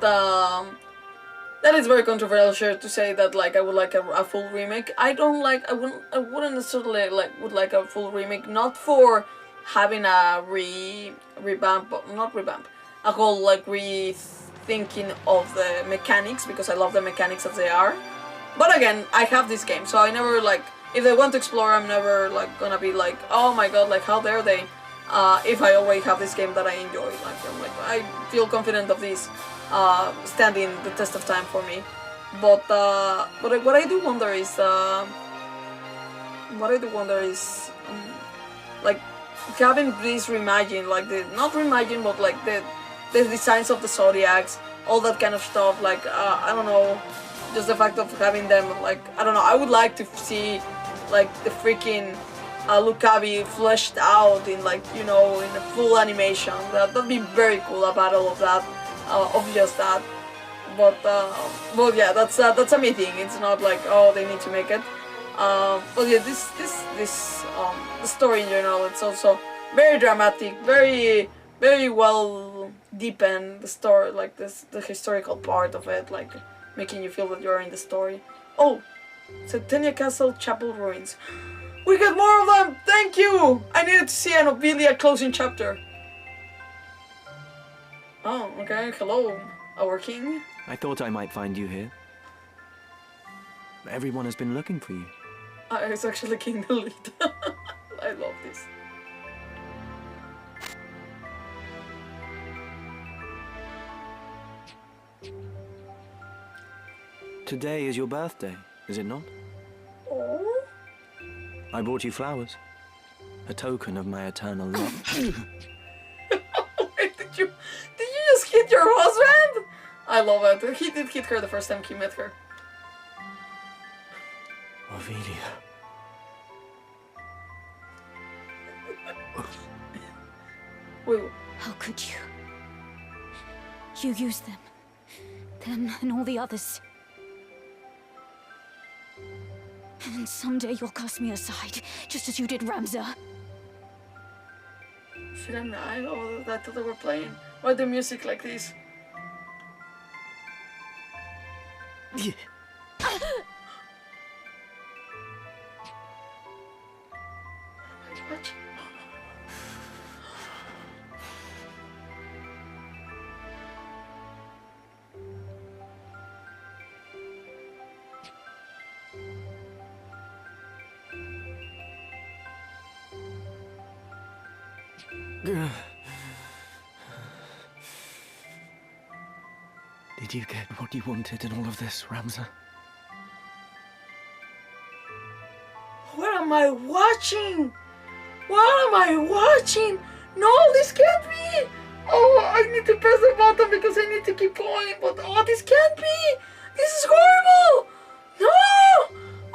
that is very controversial to say that, like, I would like a full remake. I wouldn't necessarily would like a full remake, not for having a a whole, like, rethinking of the mechanics, because I love the mechanics as they are. But again, I have this game, so I never, like, if they want to explore, I'm never, like, gonna be like, oh my god, like, how dare they? If I already have this game that I enjoy, like, I'm like, I feel confident of this standing the test of time for me. But what I do wonder is, like, having this reimagined, like, not reimagined, but like the designs of the zodiacs, all that kind of stuff. Like, I don't know, just the fact of having them, like, I don't know. I would like to see, like, the freaking Lucavi fleshed out in, like, you know, in a full animation. That'd be very cool, a battle of that, of just that. But yeah, that's a me thing. It's not like, oh, they need to make it. But yeah, the story in general, it's also very dramatic, very well deepened. The story, like the historical part of it, like making you feel that you're in the story. Oh, Centennia Castle Chapel Ruins. We got more of them! Thank you! I needed to see an Ivalice closing chapter. Oh, okay. Hello, our king. I thought I might find you here. Everyone has been looking for you. It's actually King Delete. I love this. Today is your birthday, is it not? Oh. I brought you flowers. A token of my eternal love. Wait, did you just hit your husband? I love it. He did hit her the first time he met her. Ivalice. Wait. How could you? You used them. Them and all the others. And someday you'll cast me aside, just as you did Ramza. Shouldn't I? Oh, I thought they were playing. Why the music like this? Yeah. What? Did you get what you wanted in all of this, Ramza? What am I watching? What am I watching? No, this can't be! Oh, I need to press the button because I need to keep going, but oh, this can't be! This is horrible! No!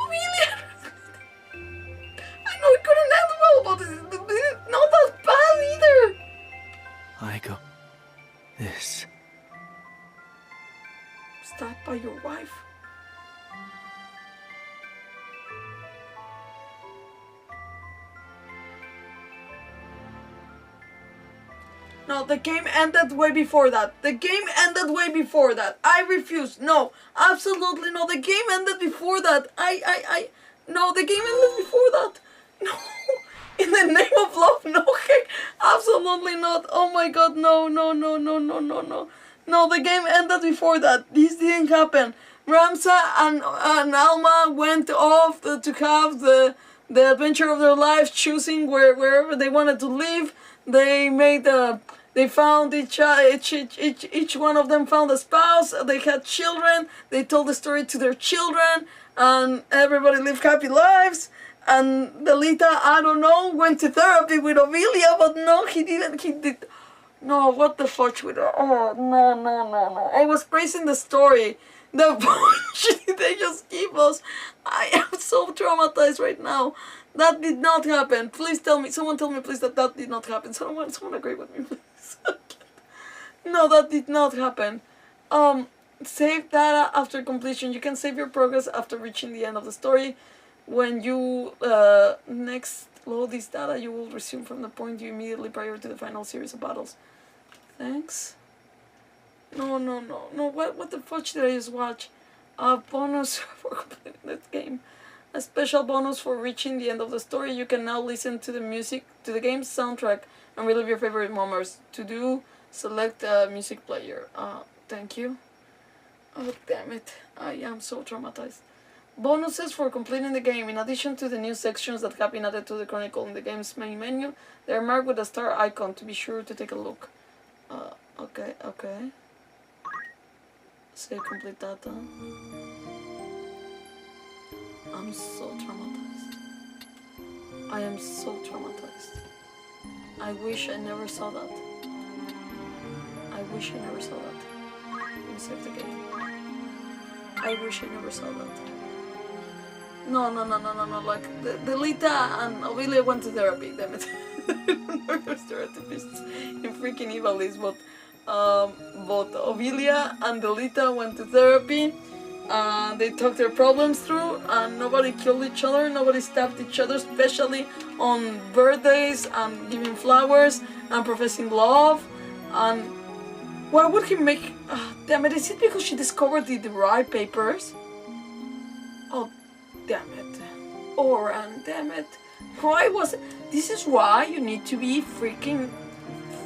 Ivalice! I know it couldn't end well, but it's not that bad either! I got this. Stabbed by your wife? No, the game ended way before that. The game ended way before that. I refuse. No, absolutely no. The game ended before that. No, the game ended before that. No, in the name of love, no, absolutely not. Oh my god, no. No, the game ended before that. This didn't happen. Ramza and Alma went off to have the adventure of their lives, choosing wherever they wanted to live. They made they found each one of them found a spouse. They had children. They told the story to their children, and everybody lived happy lives. And Delita, I don't know, went to therapy with Ivalice, but no, he didn't. He did. No, what the fudge with that? Oh, no. I was praising the story. The fudge they just give us. I am so traumatized right now. That did not happen. Please tell me, someone tell me please that that did not happen. Someone agree with me, please. No, that did not happen. Save data after completion. You can save your progress after reaching the end of the story. When you next load this data, you will resume from the point you immediately prior to the final series of battles. Thanks. No. What the fudge did I just watch? A bonus for completing that game. A special bonus for reaching the end of the story. You can now listen to the music, to the game's soundtrack, and relive your favorite moments. To do, select a music player. Thank you. Oh, damn it. I am so traumatized. Bonuses for completing the game. In addition to the new sections that have been added to the Chronicle in the game's main menu, they are marked with a star icon to be sure to take a look. Okay. Save complete data. I'm so traumatized. I am so traumatized. I wish I never saw that. Let me save the game. I wish I never saw that. No. Like, the Lita and Ovilia went to therapy, damn it. There's therapists in freaking Ivalice, but both Ovilia and the Lita went to therapy. They talked their problems through, and nobody killed each other, nobody stabbed each other, especially on birthdays and giving flowers and professing love. And why would he make... damn it, is it because she discovered the derived papers? Oh, damn it. Oran, damn it. Why was... This is why you need to be freaking...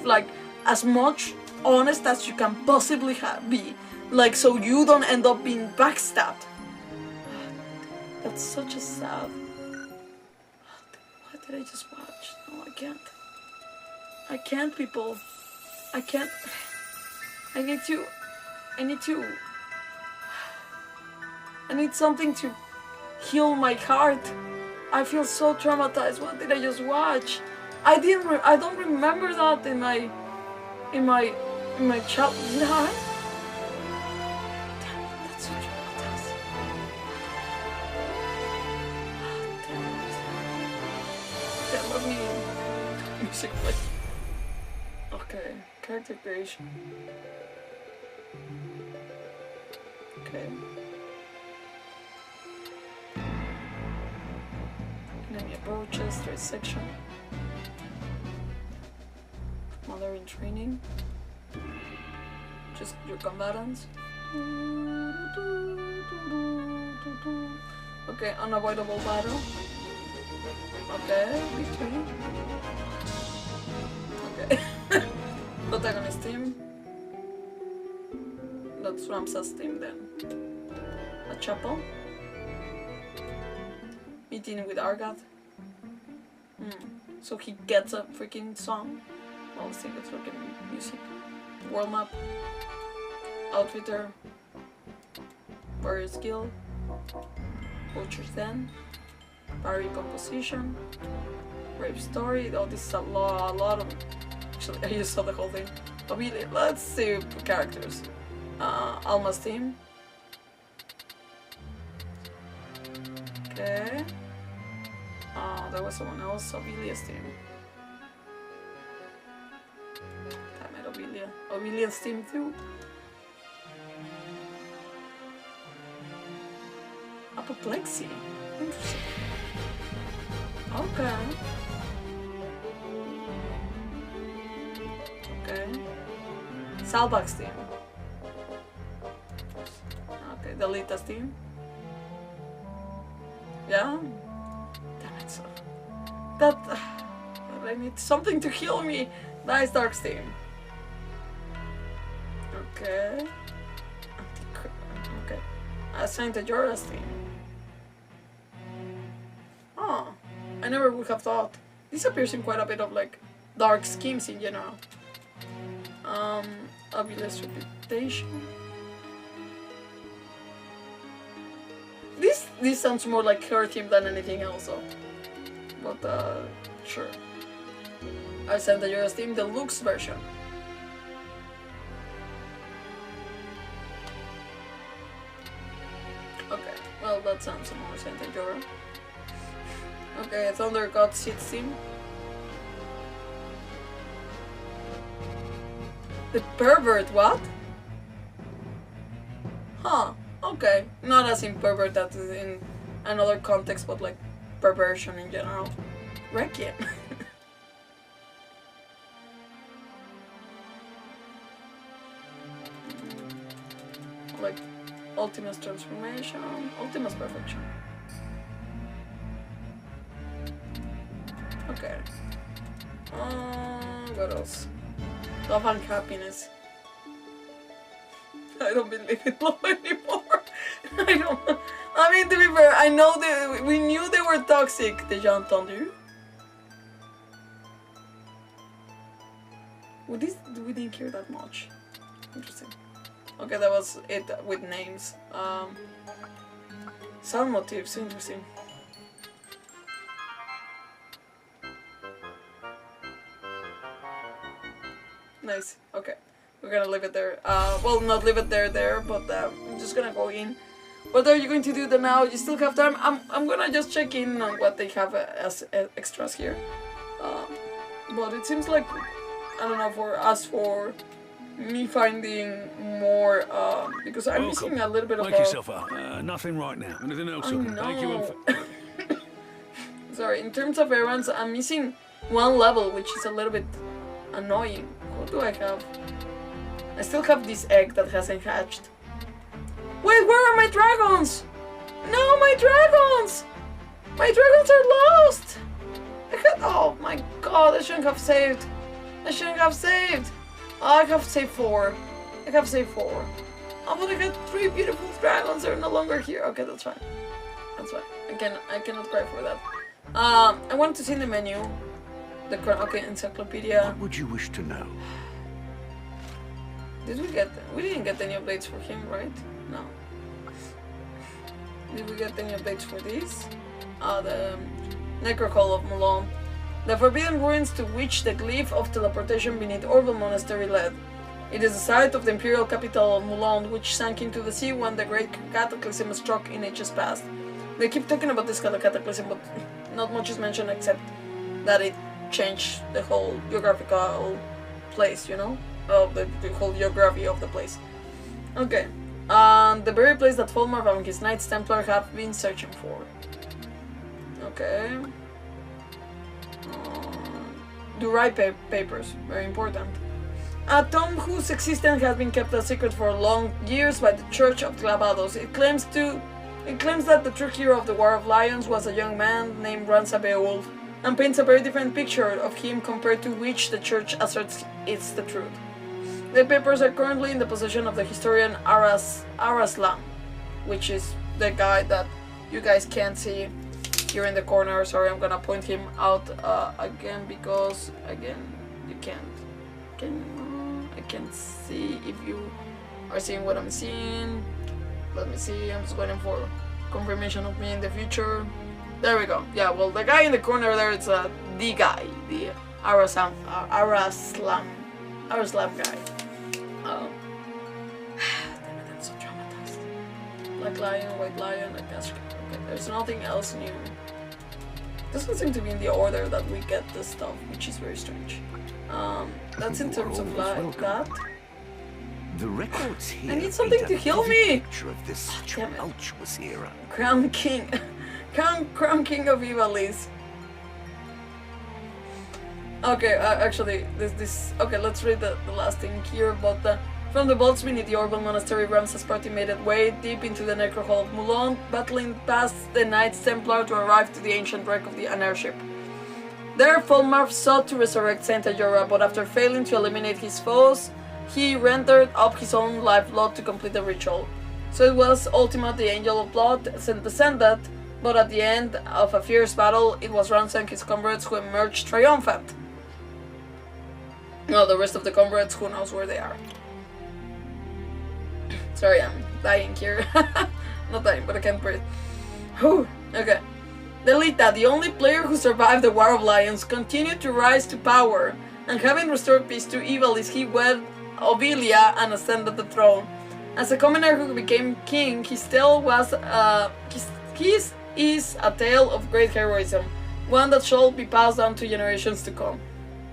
like, as much honest as you can possibly be. Like, so you don't end up being backstabbed. That's such a sad... What did I just watch? No, I can't. I can't, people. I can't... I need something to heal my heart. I feel so traumatized. What did I just watch? I don't remember that in my childhood. Did I? Damn it, that's so traumatizing. Damn, let me music play. Okay, character creation. Okay. Enemy approaches, third section. Mother in training. Just your combatants. Okay, unavoidable battle. Okay, victory. Okay. Protagonist team. That's Ramza's team then. A chapel. Meeting with Argath. So he gets a freaking song. Well, let's think it's freaking music. World map. Outfitter. Warrior skill. Butcher's Den. Parry composition. Rape story. Oh, this is a lot of... Actually, I just saw the whole thing. Let's see characters. Alma's team. Okay. There was someone else. Ovilia's team. Damn it, Ovilia. Ovilia's team too. Apoplexy. Interesting. Okay. Salbak's team. Okay, the Lita's team. Yeah? Damn it, so... That... I need something to heal me. Nice Dark's team. Okay. Okay. Saint Ajora's team. Oh. I never would have thought. This appears in quite a bit of, like, dark schemes in general. Ivalice reputation. This sounds more like her theme than anything else, though. But sure. Saint Ajora's team, the Lux version. Well, that sounds more Saint Ajora. Okay, Thunder God Seeds team. The pervert, what? Huh, okay. Not as in pervert that is in another context, but like perversion in general. Requiem. Like Ultima's transformation, Ultima's perfection. Okay. What else? Love and happiness. I don't believe in love anymore. I don't. I mean, to be fair, I know that we knew they were toxic. Déjà entendu. We didn't hear that much. Interesting. Okay, that was it with names. Sound motifs, interesting. Nice. Okay, we're gonna leave it there. Well, not leave it there, but I'm just gonna go in. What are you going to do then now? You still have time. I'm gonna just check in on what they have as extras here. But it seems like, I don't know, for me finding more, because I'm missing a little bit of. Wake yourself up. Nothing right now. Anything else? Thank you. Sorry, in terms of errands, I'm missing one level, which is a little bit annoying. What do I have? I still have this egg that hasn't hatched. Wait, where are my dragons? No, my dragons! My dragons are lost! Oh my god, I shouldn't have saved. I shouldn't have saved. Oh, I have saved 4. I have saved 4. Oh, but I got 3 beautiful dragons. They're no longer here. Okay, that's fine. That's fine. I cannot cry for that. I want to see in the menu. The encyclopedia. What would you wish to know? We didn't get any updates for him, right? No. Did we get any updates for these? The Necrohol of Moulin. The forbidden ruins to which the glyph of teleportation beneath Orville Monastery led. It is the site of the imperial capital of Moulin, which sank into the sea when the great cataclysm struck in ages past. They keep talking about this cataclysm, but not much is mentioned except that it changed the whole geographical place, you know? Of the whole geography of the place. Okay. The very place that Folmarv and his Knights Templar have been searching for. Okay. Durai papers, very important. A tomb whose existence has been kept a secret for long years by the Church of Clavados. It claims that the true hero of the War of Lions was a young man named Ramza Beoulve, and paints a very different picture of him compared to which the Church asserts it's the truth. The papers are currently in the possession of the historian Araslan, which is the guy that you guys can't see here in the corner. Sorry, I'm gonna point him out again because again you can't. I can't see if you are seeing what I'm seeing. Let me see. I'm just waiting for confirmation of me in the future. There we go. Yeah, well, the guy in the corner there, it's the guy, the Araslam guy. Damn it, I'm so traumatized. Black lion, white lion, I guess. Okay, there's nothing else new. Doesn't seem to be in the order that we get this stuff, which is very strange. That's in terms of that. The records here. I need something to heal me. Picture of this tumultuous era. Crown King, Crown King of Ivalice. Okay, actually, this. Okay, let's read the last thing here. But from the vaults beneath the Orville Monastery, Ramza's party made its way deep into the Necrohol of Moulin, battling past the Knights Templar to arrive to the ancient wreck of an airship. There, Folmarv sought to resurrect Saint Ajora, but after failing to eliminate his foes, he rendered up his own lifeblood to complete the ritual. So it was Ultima, the Angel of Blood, descended, but at the end of a fierce battle, it was Ramza and his comrades who emerged triumphant. No, the rest of the comrades, who knows where they are. Sorry, I'm dying here. Not dying, but I can't breathe. Whew. Okay. Delita, the only player who survived the War of Lions, continued to rise to power, and having restored peace to Ivalice, he wed Ovilia and ascended the throne. As a commoner who became king, his tale was his is a tale of great heroism, one that shall be passed down to generations to come.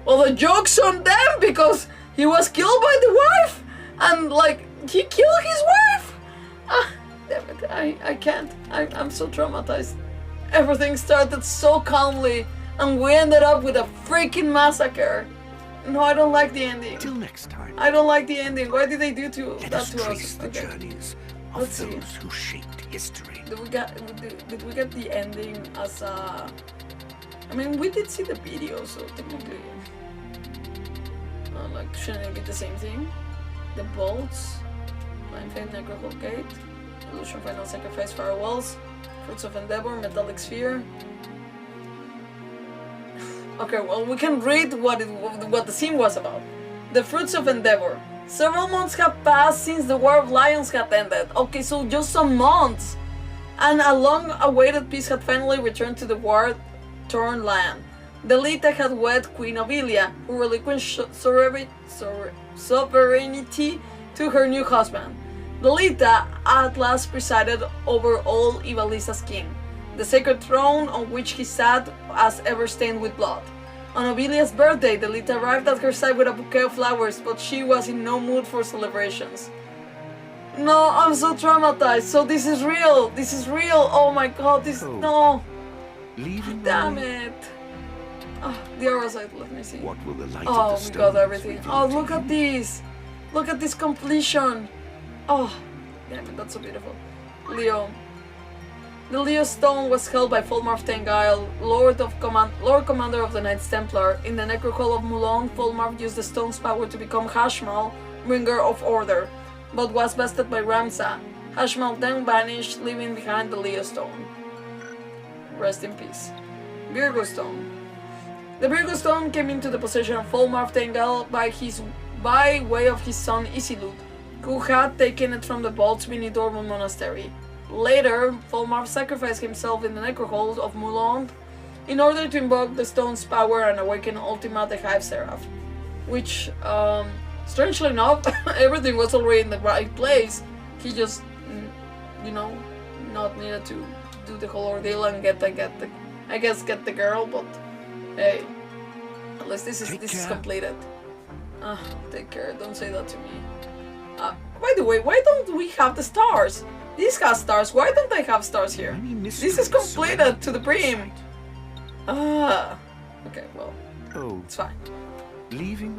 Well, the joke's on them because he was killed by the wife, and like he killed his wife. Ah, damn it! I can't. I'm so traumatized. Everything started so calmly, and we ended up with a freaking massacre. No, I don't like the ending. Till next time. I don't like the ending. Why did they do Let that us to trace us? the Okay. journeys of Let's see. those who shaped history. Did we get the ending as a... I mean, we did see the video, so technically... like, shouldn't it be the same thing? The bolts, Blind Faith, Necrohol Gate, Illusion Final Sacrifice, Firewalls, Fruits of Endeavor, Metallic Sphere. Okay, well, we can read what the scene was about. The Fruits of Endeavor. Several months have passed since the War of Lions had ended. Okay, so just some months. And a long-awaited peace had finally returned to the war-torn land. Delita had wed Queen Ivalice, who relinquished sovereignty to her new husband. Delita at last presided over all Ivalice as king, the sacred throne on which he sat as ever stained with blood. On Ivalice's birthday, Delita arrived at her side with a bouquet of flowers, but she was in no mood for celebrations. No, I'm so traumatized. So this is real. This is real. Oh my god, this... No. Damn it. Oh, the other side, let me see. What will the light oh, of the we got stones everything. reveal Oh, to look at this. Look at this completion. Oh, damn it, that's so beautiful. Leo. The Leo Stone was held by Folmarv Tengile, Lord Commander of the Knights Templar. In the Necrohol of Moulin, Folmarv used the stone's power to become Hashmal, Bringer of Order, but was bested by Ramza. Hashmal then vanished, leaving behind the Leo Stone. Rest in peace. Virgo Stone. The Virgo Stone came into the possession of Folmarv Tengile by way of his son Isilut, who had taken it from the vaults beneath Dormont Monastery. Later, Folmarv sacrificed himself in the Necrohol of Moulin in order to invoke the stone's power and awaken Ultima the Hive Seraph, which, strangely enough, everything was already in the right place. He just, you know, not needed to do the whole ordeal and get the girl, but hey, at least this is completed. Take care, don't say that to me. By the way, why don't we have the stars? This has stars, why don't I have stars here? This is completed to the brim. Okay, well, it's fine. Leaving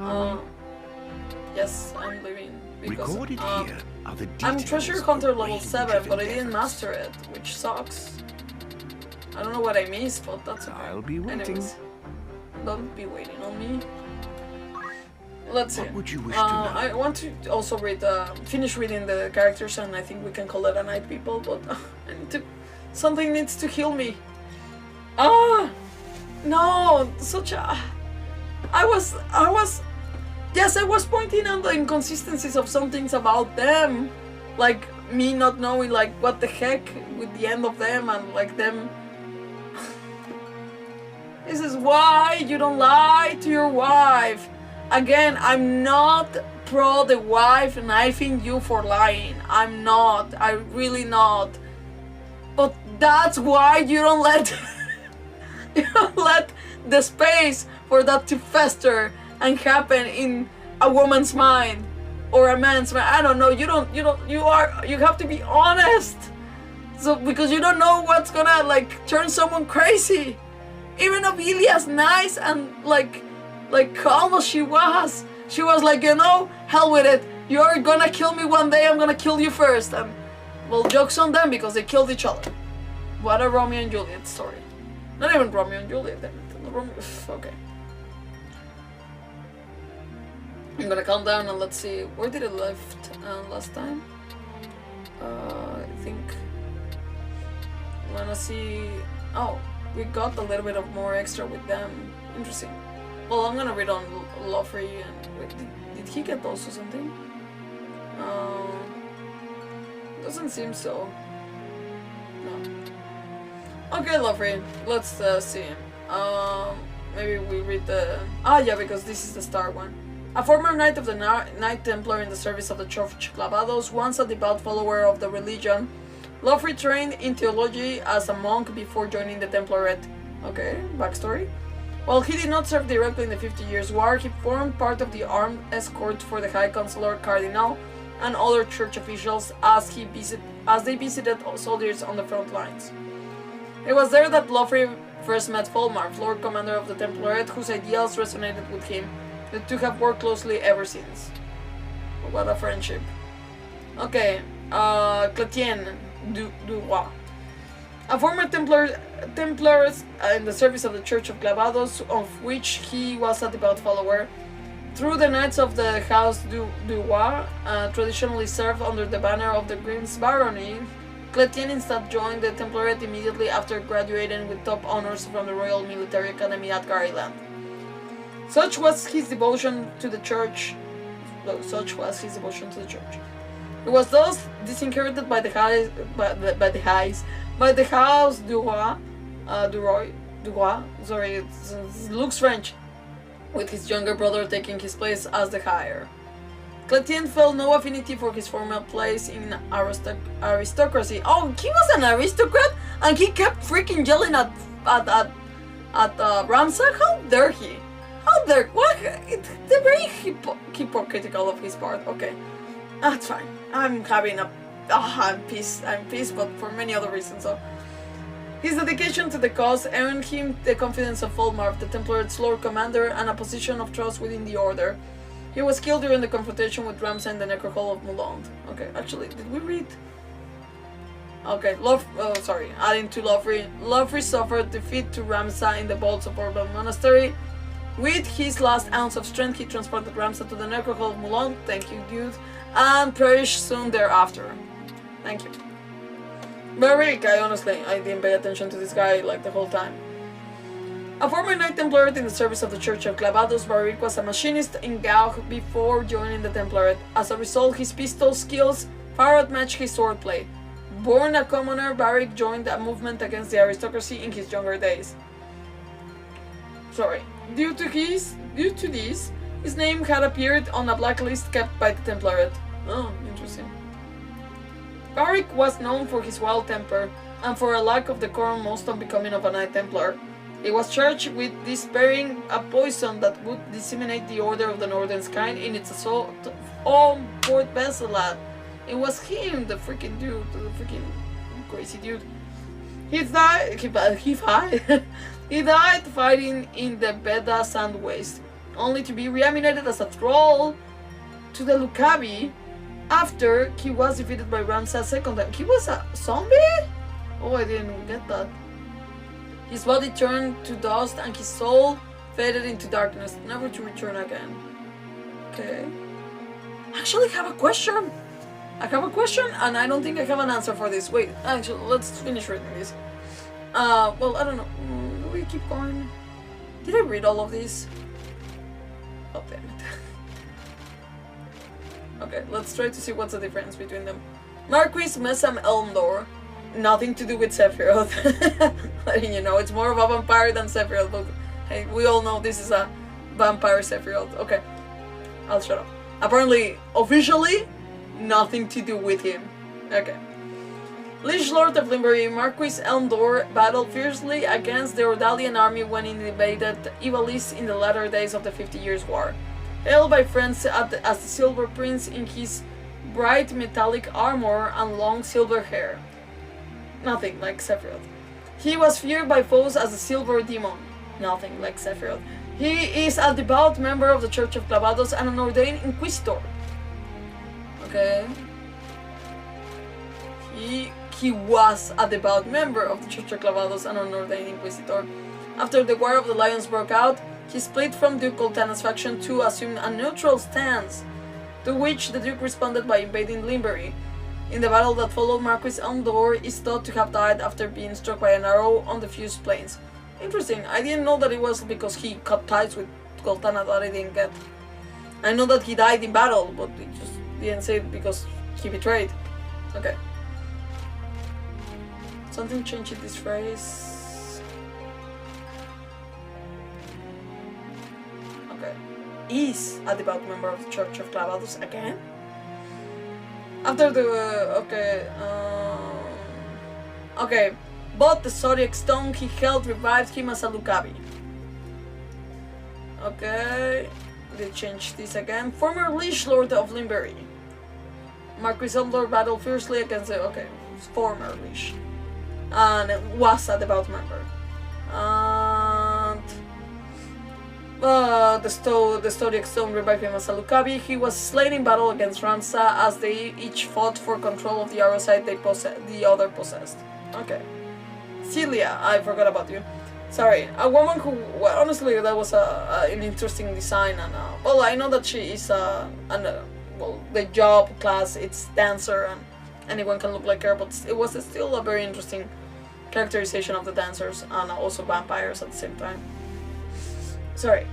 yes, I'm leaving. Because, recorded here are the I'm details Treasure of Hunter a level range 7, of but I didn't endeavors. master it, which sucks. I don't know what I missed, but that's okay. I'll be waiting. Anyways, don't be waiting on me. Let's see. What would you wish to know? I want to also finish reading the characters, and I think we can call it a night, people. But I need to. Something needs to heal me. No, such a. Yes, I was pointing out the inconsistencies of some things about them, like me not knowing like what the heck with the end of them and like them. This is why you don't lie to your wife. Again, I'm not pro the wife knifing you for lying. I'm not. I'm really not. But that's why you don't let the space for that to fester and happen in a woman's mind or a man's mind. I don't know. You have to be honest. So because you don't know what's gonna like turn someone crazy. Even Ivalice's nice and like calm as she was like, you know, hell with it. You're gonna kill me one day, I'm gonna kill you first. And well, joke's on them because they killed each other. What a Romeo and Juliet story. Not even Romeo and Juliet, damn it. Okay. I'm gonna calm down and let's see, where did it left last time? I think I wanna see. Oh, we got a little bit of more extra with them. Interesting. Well, I'm gonna read on Luffrey and wait, did he get also something? Doesn't seem so. No. Okay, Luffrey, let's see. Maybe we read the... yeah, because this is the star one. A former knight of the Knight Templar in the service of the Church Clavados, once a devout follower of the religion, Lofri trained in theology as a monk before joining the Templariate. Okay, backstory. While he did not serve directly in the 50 Years' War, he formed part of the armed escort for the High Counselor Cardinal and other church officials as they visited soldiers on the front lines. It was there that Lofri first met Folmarv, Lord Commander of the Templariate, whose ideals resonated with him. The two have worked closely ever since. What a friendship. Okay, Chrétien du Roi. A former Templar in the service of the Church of Clavados, of which he was a devout follower. Through the Knights of the House du Roi, traditionally served under the banner of the Grimm's Barony, Chrétien instead joined the Templariate immediately after graduating with top honors from the Royal Military Academy at Garyland. Such was his devotion to the church. He was thus disinherited by the House du Roi. Sorry, it looks French, with his younger brother taking his place as the heir. Chrétien felt no affinity for his former place in aristocracy. Oh, he was an aristocrat, and he kept freaking yelling at Ramza. How dare he? How dare? What? It's very hypocritical of his part. Okay, that's fine. I'm having a. I'm pissed, but for many other reasons. So, his dedication to the cause earned him the confidence of Folmarv, the Templariate's Lord Commander, and a position of trust within the Order. He was killed during the confrontation with Ramza in the Necrohol of Moulond. Okay, actually, did we read? Okay, adding to Lofri. Lofri suffered defeat to Ramza in the vaults of Orban Monastery. With his last ounce of strength, he transported Ramza to the Necrohol of Moulond. Thank you, dude. And perished soon thereafter. Thank you. Very guy, honestly, I didn't pay attention to this guy like the whole time. A former Knight Templar in the service of the Church of Clavados, Barik was a machinist in Gauch before joining the Templariate. As a result, his pistol skills far outmatched his swordplay. Born a commoner, Barik joined a movement against the aristocracy in his younger days. Due to this, his name had appeared on a blacklist kept by the Templariate. Oh, interesting. Barik was known for his wild temper and for a lack of decorum most on becoming of a Knight Templar. He was charged with dispersing a poison that would disseminate the Order of the Northern Sky in its assault on Port Bensalat. It was him, the freaking dude, the freaking crazy dude. He died fighting in the Beda Sand Waste, only to be reanimated as a troll to the Lucavi after he was defeated by Ramza a second time. He was a zombie? Oh, I didn't get that. His body turned to dust and his soul faded into darkness, never to return again. Okay. I actually have a question. And I don't think I have an answer for this. Wait, actually, let's finish reading this. Well, I don't know. Do we keep going? Did I read all of these? Oh, damn it. Okay, let's try to see what's the difference between them. Marquis Messam Elmdor. Nothing to do with Sephiroth. Letting you know, it's more of a vampire than Sephiroth, but hey, we all know this is a vampire Sephiroth. Okay, I'll shut up. Apparently, officially, nothing to do with him. Okay. Liege Lord of Limbury, Marquis Elmdor battled fiercely against the Ordalian army when it invaded Ivalice in the latter days of the 50 Years' War. Hailed by friends as the Silver Prince in his bright metallic armor and long silver hair. Nothing like Sephiroth. He was feared by foes as a Silver Demon. Nothing like Sephiroth. He is a devout member of the Church of Clavados and an ordained Inquisitor. Okay. He was a devout member of the Church of Clavados and an ordained Inquisitor. After the War of the Lions broke out, he split from Duke Coltana's faction to assume a neutral stance, to which the Duke responded by invading Limbury. In the battle that followed, Marquis Elmdor is thought to have died after being struck by an arrow on the Fused Plains. Interesting, I didn't know that it was because he cut ties with Coltana that I didn't get. I know that he died in battle, but it just didn't say it because he betrayed. Okay. Something changed in this phrase. Okay. is a devout member of the Church of Clavados again. After the but the zodiac stone he held revived him as a Lucavi. Okay, they changed this again. Former Liege Lord of Limbury. Marquis Umbler battled fiercely against the former Liege, and was a devout member. And the zodiac stone revived him as a Lucavi. He was slain in battle against Ramza as they each fought for control of the arrow site the other possessed. Okay. Celia, I forgot about you. Sorry, a woman who, well, honestly, that was an interesting design, and well, I know that she is well, the job class, it's dancer, and anyone can look like her, but it was still a very interesting characterization of the dancers, and also vampires at the same time. Sorry.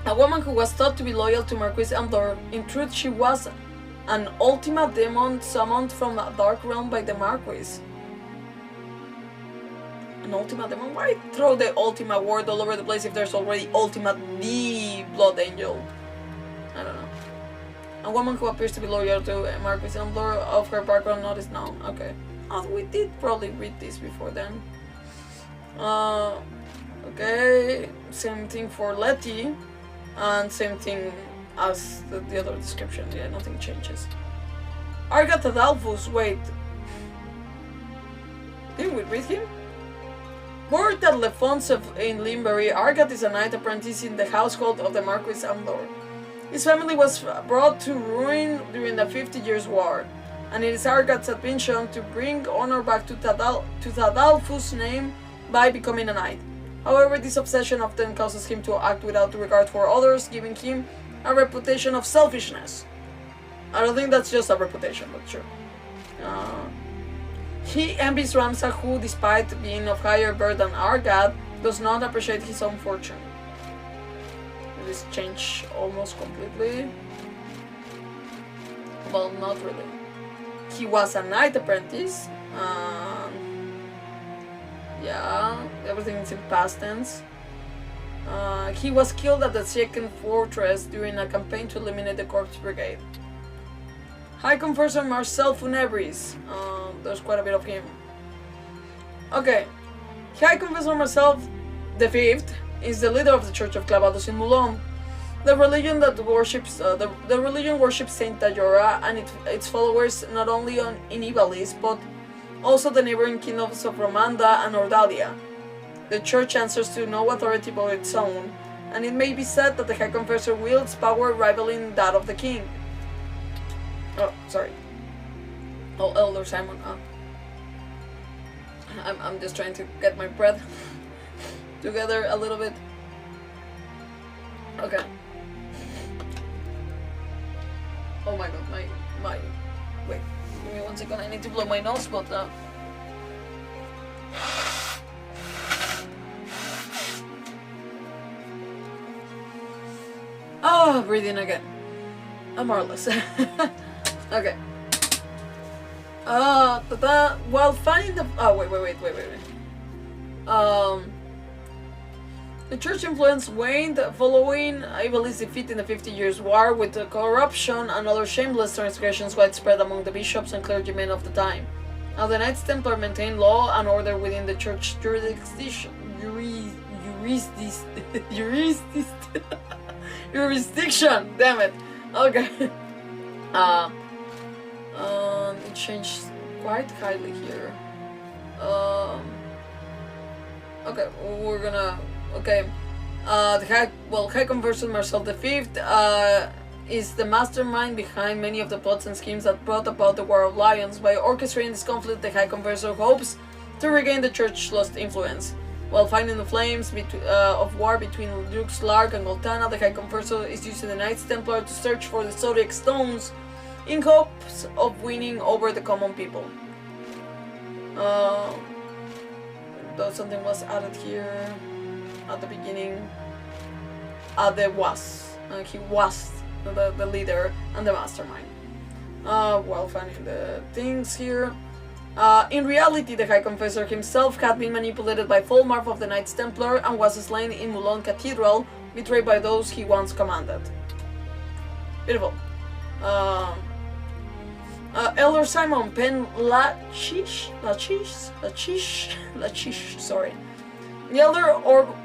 A woman who was thought to be loyal to Marquis Umbler. In truth, she was an Ultima demon summoned from a dark realm by the Marquis. An Ultima demon? Why throw the Ultima word all over the place if there's already Ultima the Blood Angel? I don't know. A woman who appears to be loyal to Marquis Umbler, of her background not is known. Okay. Oh, we did probably read this before then. Okay, same thing for Letty, and same thing as the other description. Yeah, nothing changes. Argat Adalphus, wait. Did we read him? Born at Le Fonce in Limbury, Argat is a knight apprentice in the household of the Marquis Umbler. His family was brought to ruin during the 50 Years' War, and it is Argat's ambition to bring honor back to Tadalphus' name by becoming a knight. However, this obsession often causes him to act without regard for others, giving him a reputation of selfishness. I don't think that's just a reputation, but sure. He envies Ramza, who, despite being of higher birth than Argat, does not appreciate his own fortune. This changed almost completely. Well, not really. He was a knight apprentice. Yeah, everything is in past tense. He was killed at the second fortress during a campaign to eliminate the Corpse Brigade. High Confessor Marcel Funebris. There's quite a bit of him. Okay. High Confessor Marcel V is the leader of the Church of Clavados in Moulon. The religion that worships the religion worships Saint Ajora and its followers not only in Ivalice but also the neighboring kingdoms of Romanda and Ordalia. The church answers to no authority but its own, and it may be said that the High Confessor wields power rivaling that of the king. Oh, sorry. Oh, Elder Simon. I'm just trying to get my breath together a little bit. Okay. Oh my god, my wait, give me 1 second, I need to blow my nose, but oh, breathing again. I'm more or less. Okay. While finding the the church influence waned following Ivalice's defeat in the 50 Years' War, with the corruption and other shameless transgressions widespread among the bishops and clergymen of the time. Now the Knights Templar maintained law and order within the church jurisdiction. Jurisdiction. Damn it. Okay. It changed quite highly here. Okay, we're gonna. Okay, the High Confessor Marcel V is the mastermind behind many of the plots and schemes that brought about the War of Lions. By orchestrating this conflict, the High Confessor hopes to regain the Church's lost influence. While fighting the flames of war between Dukes Lark and Goltana, the High Confessor is using the Knights Templar to search for the Zodiac Stones in hopes of winning over the common people. Though something was added here at the beginning. There was. He was the leader and the mastermind. While finding the things here. In reality, the High Confessor himself had been manipulated by Folmarv of the Knights Templar and was slain in Moulon Cathedral betrayed by those he once commanded. Beautiful. Elder Simon Pen Lachish, sorry. The elder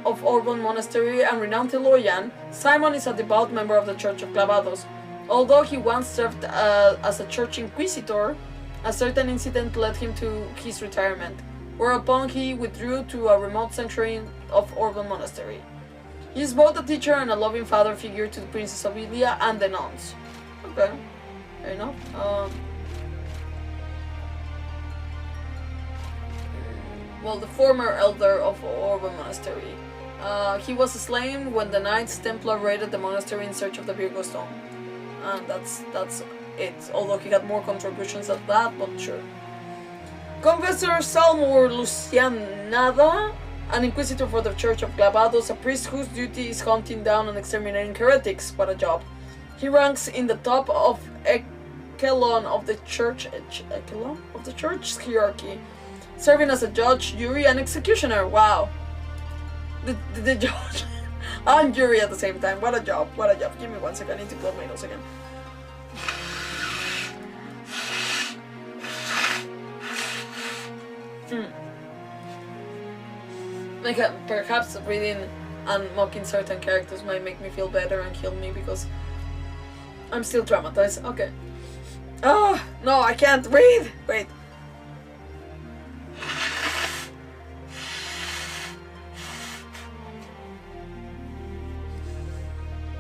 of Orban Monastery and renowned theologian, Simon is a devout member of the Church of Clavados. Although he once served as a church inquisitor, a certain incident led him to his retirement, whereupon he withdrew to a remote sanctuary of Orban Monastery. He is both a teacher and a loving father figure to the Princess of Ilia and the nuns. Okay, fair enough. Well, the former elder of Orban Monastery. He was slain when the Knights Templar raided the monastery in search of the Virgo Stone. And that's it. Although he had more contributions than that, but sure. Confessor Salmur Lucianada, an inquisitor for the Church of Clavados, a priest whose duty is hunting down and exterminating heretics. What a job. He ranks in the top of echelon of the church hierarchy, serving as a judge, jury, and executioner. Wow. The judge and jury at the same time. What a job. What a job. Give me 1 second. I need to close my nose again. Perhaps reading and mocking certain characters might make me feel better and heal me because I'm still traumatized. Okay. Oh, no, I can't breathe. Wait.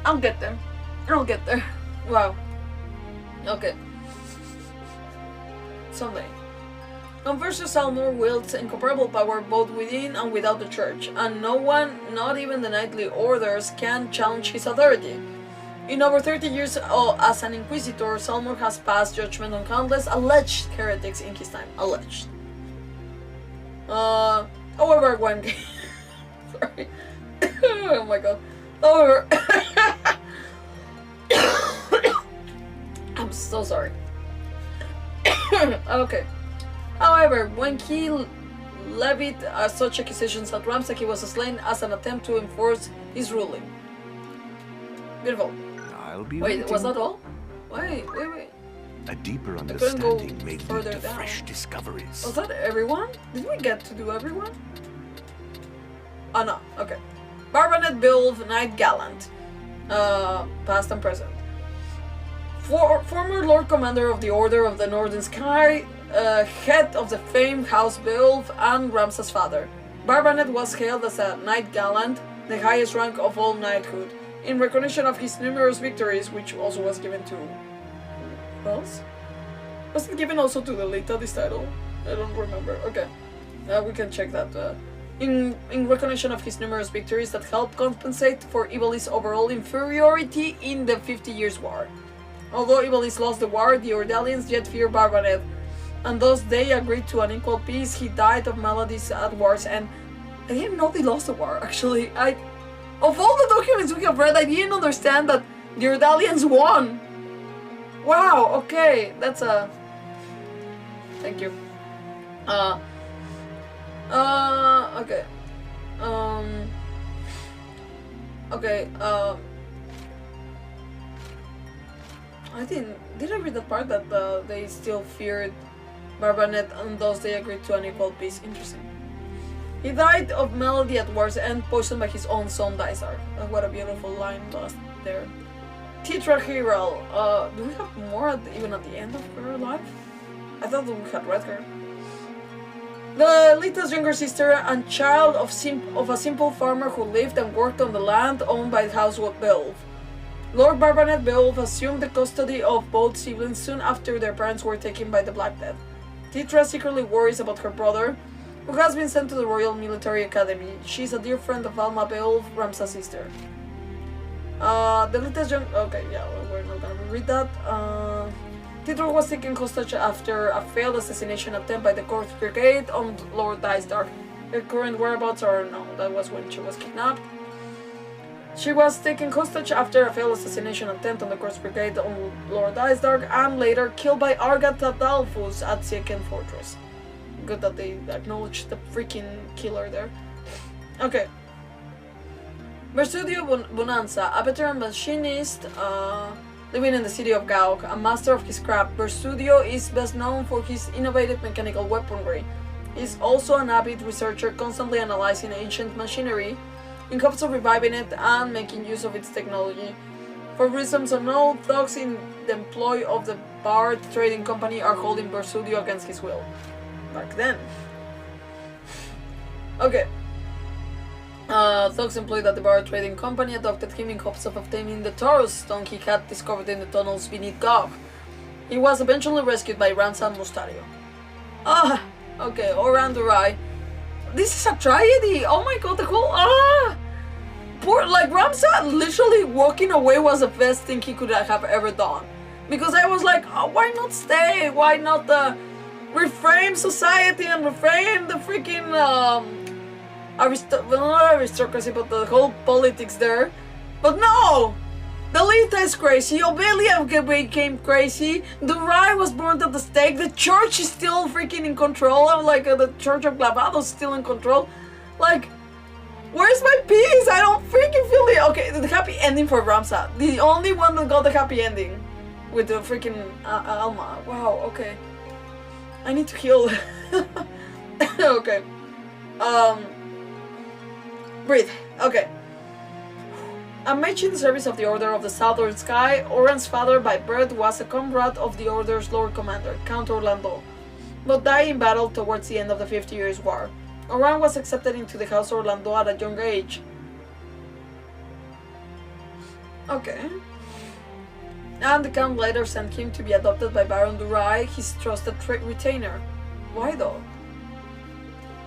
I'll get there. I'll get there. Wow. Okay. Someday. Confessor Salmur wields incomparable power both within and without the church, and no one, not even the knightly orders, can challenge his authority. In over 30 years as an inquisitor, Salmur has passed judgment on countless alleged heretics in his time. Alleged. However, when... Sorry. Oh my god. However... I'm so sorry. Okay. However, when he levied such accusations at Ramza, he was slain as an attempt to enforce his ruling. Beautiful. I'll be Wait, waiting. was that all? Wait. A deeper couldn't understanding go may lead further to down. fresh discoveries. Was that everyone? Did we get to do everyone? Oh no, okay. Barbanet Beoulve, Knight Gallant. Past and present. Former Lord Commander of the Order of the Northern Sky, head of the famed House Beoulve, and Ramza's father. Barbanet was hailed as a Knight Gallant, the highest rank of all knighthood, in recognition of his numerous victories, which also was given to... Who else? Was it given also to the Lita, this title? I don't remember. Okay. We can check that. In recognition of his numerous victories that helped compensate for Ivalice's overall inferiority in the 50 Years' War. Although Ivalice lost the war, the Ordalians yet fear Barbanet, and thus they agreed to an equal peace. He died of maladies at war's end. I didn't know they lost the war, actually. Of all the documents we have read, I didn't understand that the Ordalians won. Wow, okay, that's a... Thank you. Okay. Okay, Did I read the part that they still feared Barbanet and thus they agreed to an equal peace? Interesting. He died of malady at war's end, poisoned by his own son Dysar. What a beautiful line lost there. Tetrahedral. Do we have more even at the end of her life? I thought we had read her. The Lita's younger sister and child of a simple farmer who lived and worked on the land owned by the House of Beoulve. Lord Barbanet Beoulve assumed the custody of both siblings soon after their parents were taken by the Black Death. Titra secretly worries about her brother, who has been sent to the Royal Military Academy. She is a dear friend of Alma Beoulve, Ramza's sister. The Lita's young... Okay, yeah, we're not gonna read that. Titra was taken hostage after a failed assassination attempt by the Corps Brigade on Lord Dysdark. Her current whereabouts are known. That was when she was kidnapped. She was taken hostage after a failed assassination attempt on the Corps Brigade on Lord Dysdark and later killed by Argat Tadalfus at Sieken Fortress. Good that they acknowledged the freaking killer there. Okay. Bersudio Bonanza, a veteran machinist living in the city of Gauk, a master of his craft. Bersudio is best known for his innovative mechanical weaponry. He is also an avid researcher, constantly analyzing ancient machinery in hopes of reviving it and making use of its technology. For reasons unknown, thugs in the employ of the Bard Trading Company are holding Bersudio against his will. Back then. Okay. Thugs employed at the Bard Trading Company adopted him in hopes of obtaining the Taurus stone he had discovered in the tunnels beneath Gog. He was eventually rescued by Ramza and Mustario. Ah, okay, Oran Durai. This is a tragedy! Oh my god, the whole poor, like, Ramza literally walking away was the best thing he could have ever done. Because I was like, oh, why not stay? Why not reframe society and reframe the freaking well, not aristocracy, but the whole politics there. But no! The Lita is crazy, Obelia became crazy, Durai was burned at the stake, the church is still freaking in control, like the Church of Clavado is still in control. Like, where's my peace? I don't freaking feel it. Okay, the happy ending for Ramza. The only one that got the happy ending. With the freaking Alma. Wow, okay. I need to heal. Okay. Breathe. Okay. A mage in the service of the Order of the Southern Sky, Oran's father by birth was a comrade of the Order's Lord Commander, Count Orlando, but died in battle towards the end of the 50 Years' War. Oran was accepted into the House Orlando at a young age. Okay. And the Count later sent him to be adopted by Baron Durai, his trusted retainer. Why though?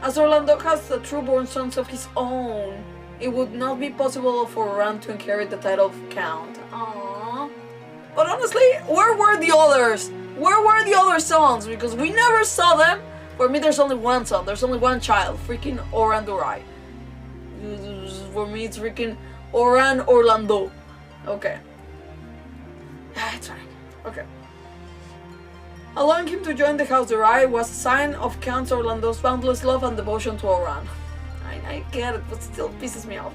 As Orlando has the true-born sons of his own, it would not be possible for Oran to inherit the title of Count. Aww. But honestly, where were the others? Where were the other sons? Because we never saw them. For me, there's only one son. There's only one child. Freaking Oran Durai. For me, it's freaking Oran Orlando. Okay. It's fine. Okay. Allowing him to join the House Durai was a sign of Count Orlando's boundless love and devotion to Oran. I get it, but still pisses me off.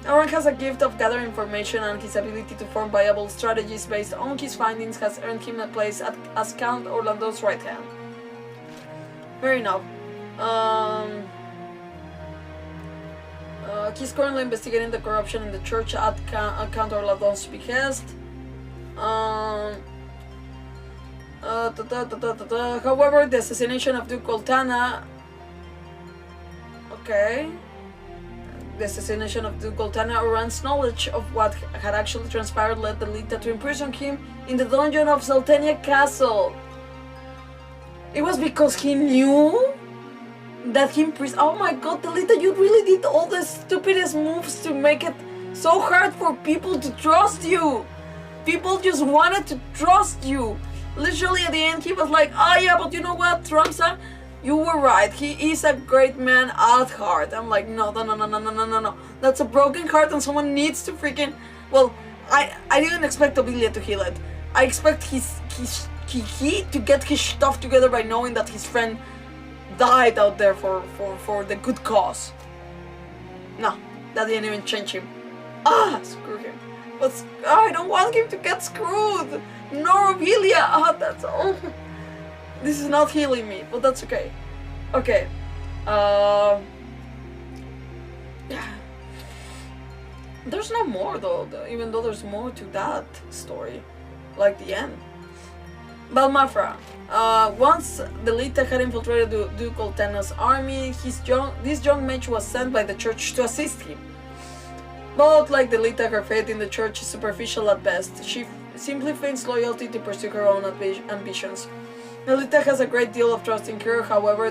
Oran has a gift of gathering information, and his ability to form viable strategies based on his findings has earned him a place as Count Orlando's right hand. Fair enough. He's currently investigating the corruption in the church at Count Orlando's behest. However, the assassination of Duke Oltana... Okay. The assassination of Duke Oltana, Oran's knowledge of what had actually transpired led the Lita to imprison him in the dungeon of Saltenia Castle. It was because he knew that he imprisoned... Oh my god, Delita, you really did all the stupidest moves to make it so hard for people to trust you. People just wanted to trust you. Literally at the end he was like, oh yeah, but you know what, Ramza? You were right, he is a great man at heart. I'm like, no. That's a broken heart and someone needs to freaking... Well, I didn't expect Obelia to heal it. I expect he to get his stuff together by knowing that his friend died out there for the good cause. No, that didn't even change him. Screw him. But I don't want him to get screwed. No, Obelia. That's all. This is not healing me, but that's okay. Okay. Yeah. There's no more though, even though there's more to that story. Like the end. Balmafra. Once the Lita had infiltrated Duke Oltana's army, this young mage was sent by the church to assist him. But like the Lita, her faith in the church is superficial at best. She simply feigns loyalty to pursue her own ambitions. Lita has a great deal of trust in her, however,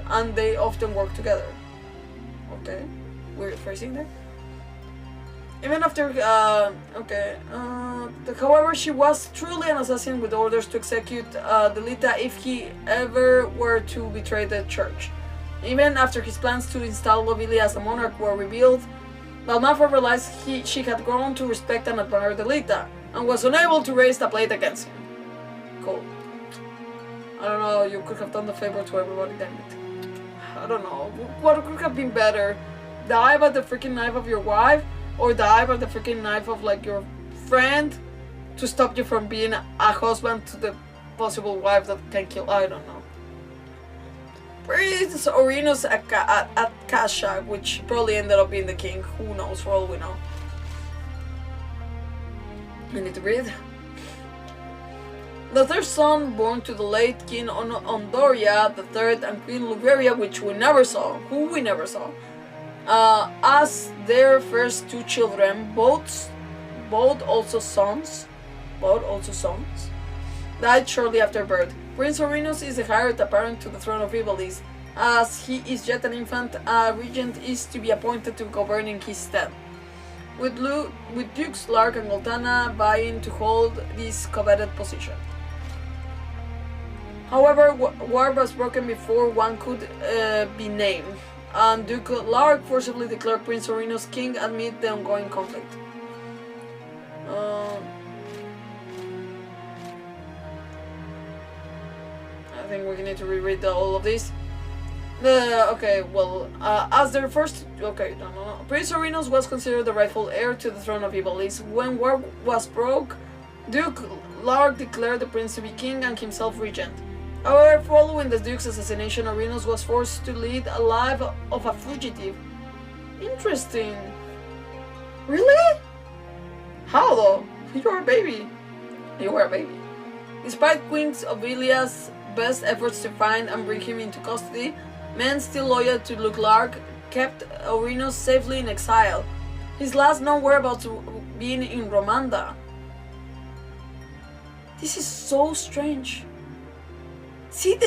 and they often work together. Okay, weird phrasing there. Even after, however, she was truly an assassin with orders to execute Delita if he ever were to betray the church. Even after his plans to install Obelia as a monarch were revealed, Balmafra realized she had grown to respect and admire Delita, and was unable to raise the blade against him. Cool. I don't know, you could have done the favor to everybody, damn it. I don't know. What could have been better? Die by the freaking knife of your wife, or die by the freaking knife of like your friend to stop you from being a husband to the possible wife that can kill? I don't know. Prince Orinus Akasha, which probably ended up being the king. Who knows? For all we know. I need to read. The third son born to the late King Ondoria III and Queen Lucavi, which we never saw, as their first two children, both also sons, died shortly after birth. Prince Orinus is the heir apparent to the throne of Ivalice. As he is yet an infant, a regent is to be appointed to govern in his stead, with Dukes Lark and Goltana vying to hold this coveted position. However, war was broken before one could be named, and Duke Lark forcibly declared Prince Orinus king amid the ongoing conflict. I think we need to reread all of this. As their first... Prince Orinus was considered the rightful heir to the throne of Ivalice. When war was broke, Duke Lark declared the prince to be king and himself regent. However, following the Duke's assassination, Orinus was forced to lead a life of a fugitive. Interesting. Really? How though? You were a baby. Despite Queen Ovilia's best efforts to find and bring him into custody, men still loyal to Duke Lark kept Orinus safely in exile, his last known whereabouts being in Romanda. This is so strange. See,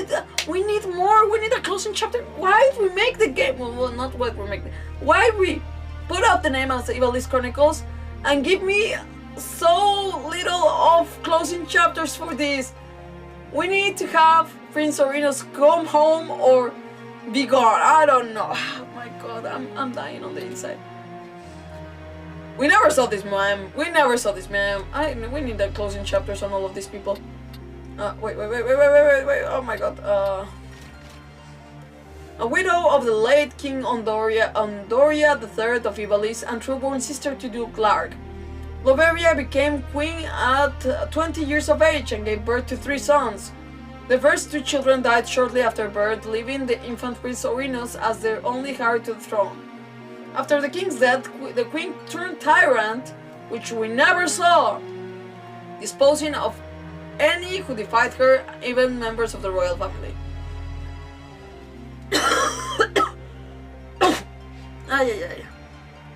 we need more. We need a closing chapter. Why did we make the game? Well, not what we make. Why we put out the name as Ivalice Chronicles and give me so little of closing chapters for this? We need to have Prince Orinus come home or be gone. I don't know. Oh my God, I'm dying on the inside. We never saw this man. We need the closing chapters on all of these people. Wait. Oh my God. A widow of the late King Ondoria III of Ivalice and true-born sister to Duke Lark. Lucavi became queen at 20 years of age and gave birth to 3 sons. The first 2 children died shortly after birth, leaving the infant Prince Orinus as their only heir to the throne. After the king's death, the queen turned tyrant, which we never saw, disposing of any who defied her, even members of the royal family.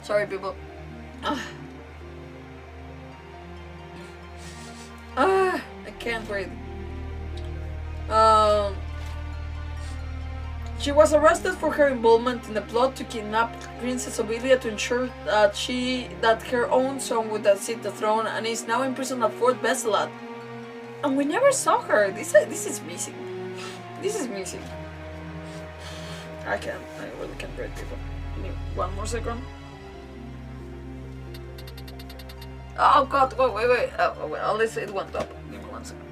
Sorry, people. I can't breathe. She was arrested for her involvement in the plot to kidnap Princess Ovilia to ensure that her own son would sit the throne, and is now imprisoned at Fort Besselat. And we never saw her. This is missing. I really can't breathe, people. Give me 1 more second. Oh God! Wait. At least it went up. Give me 1 second.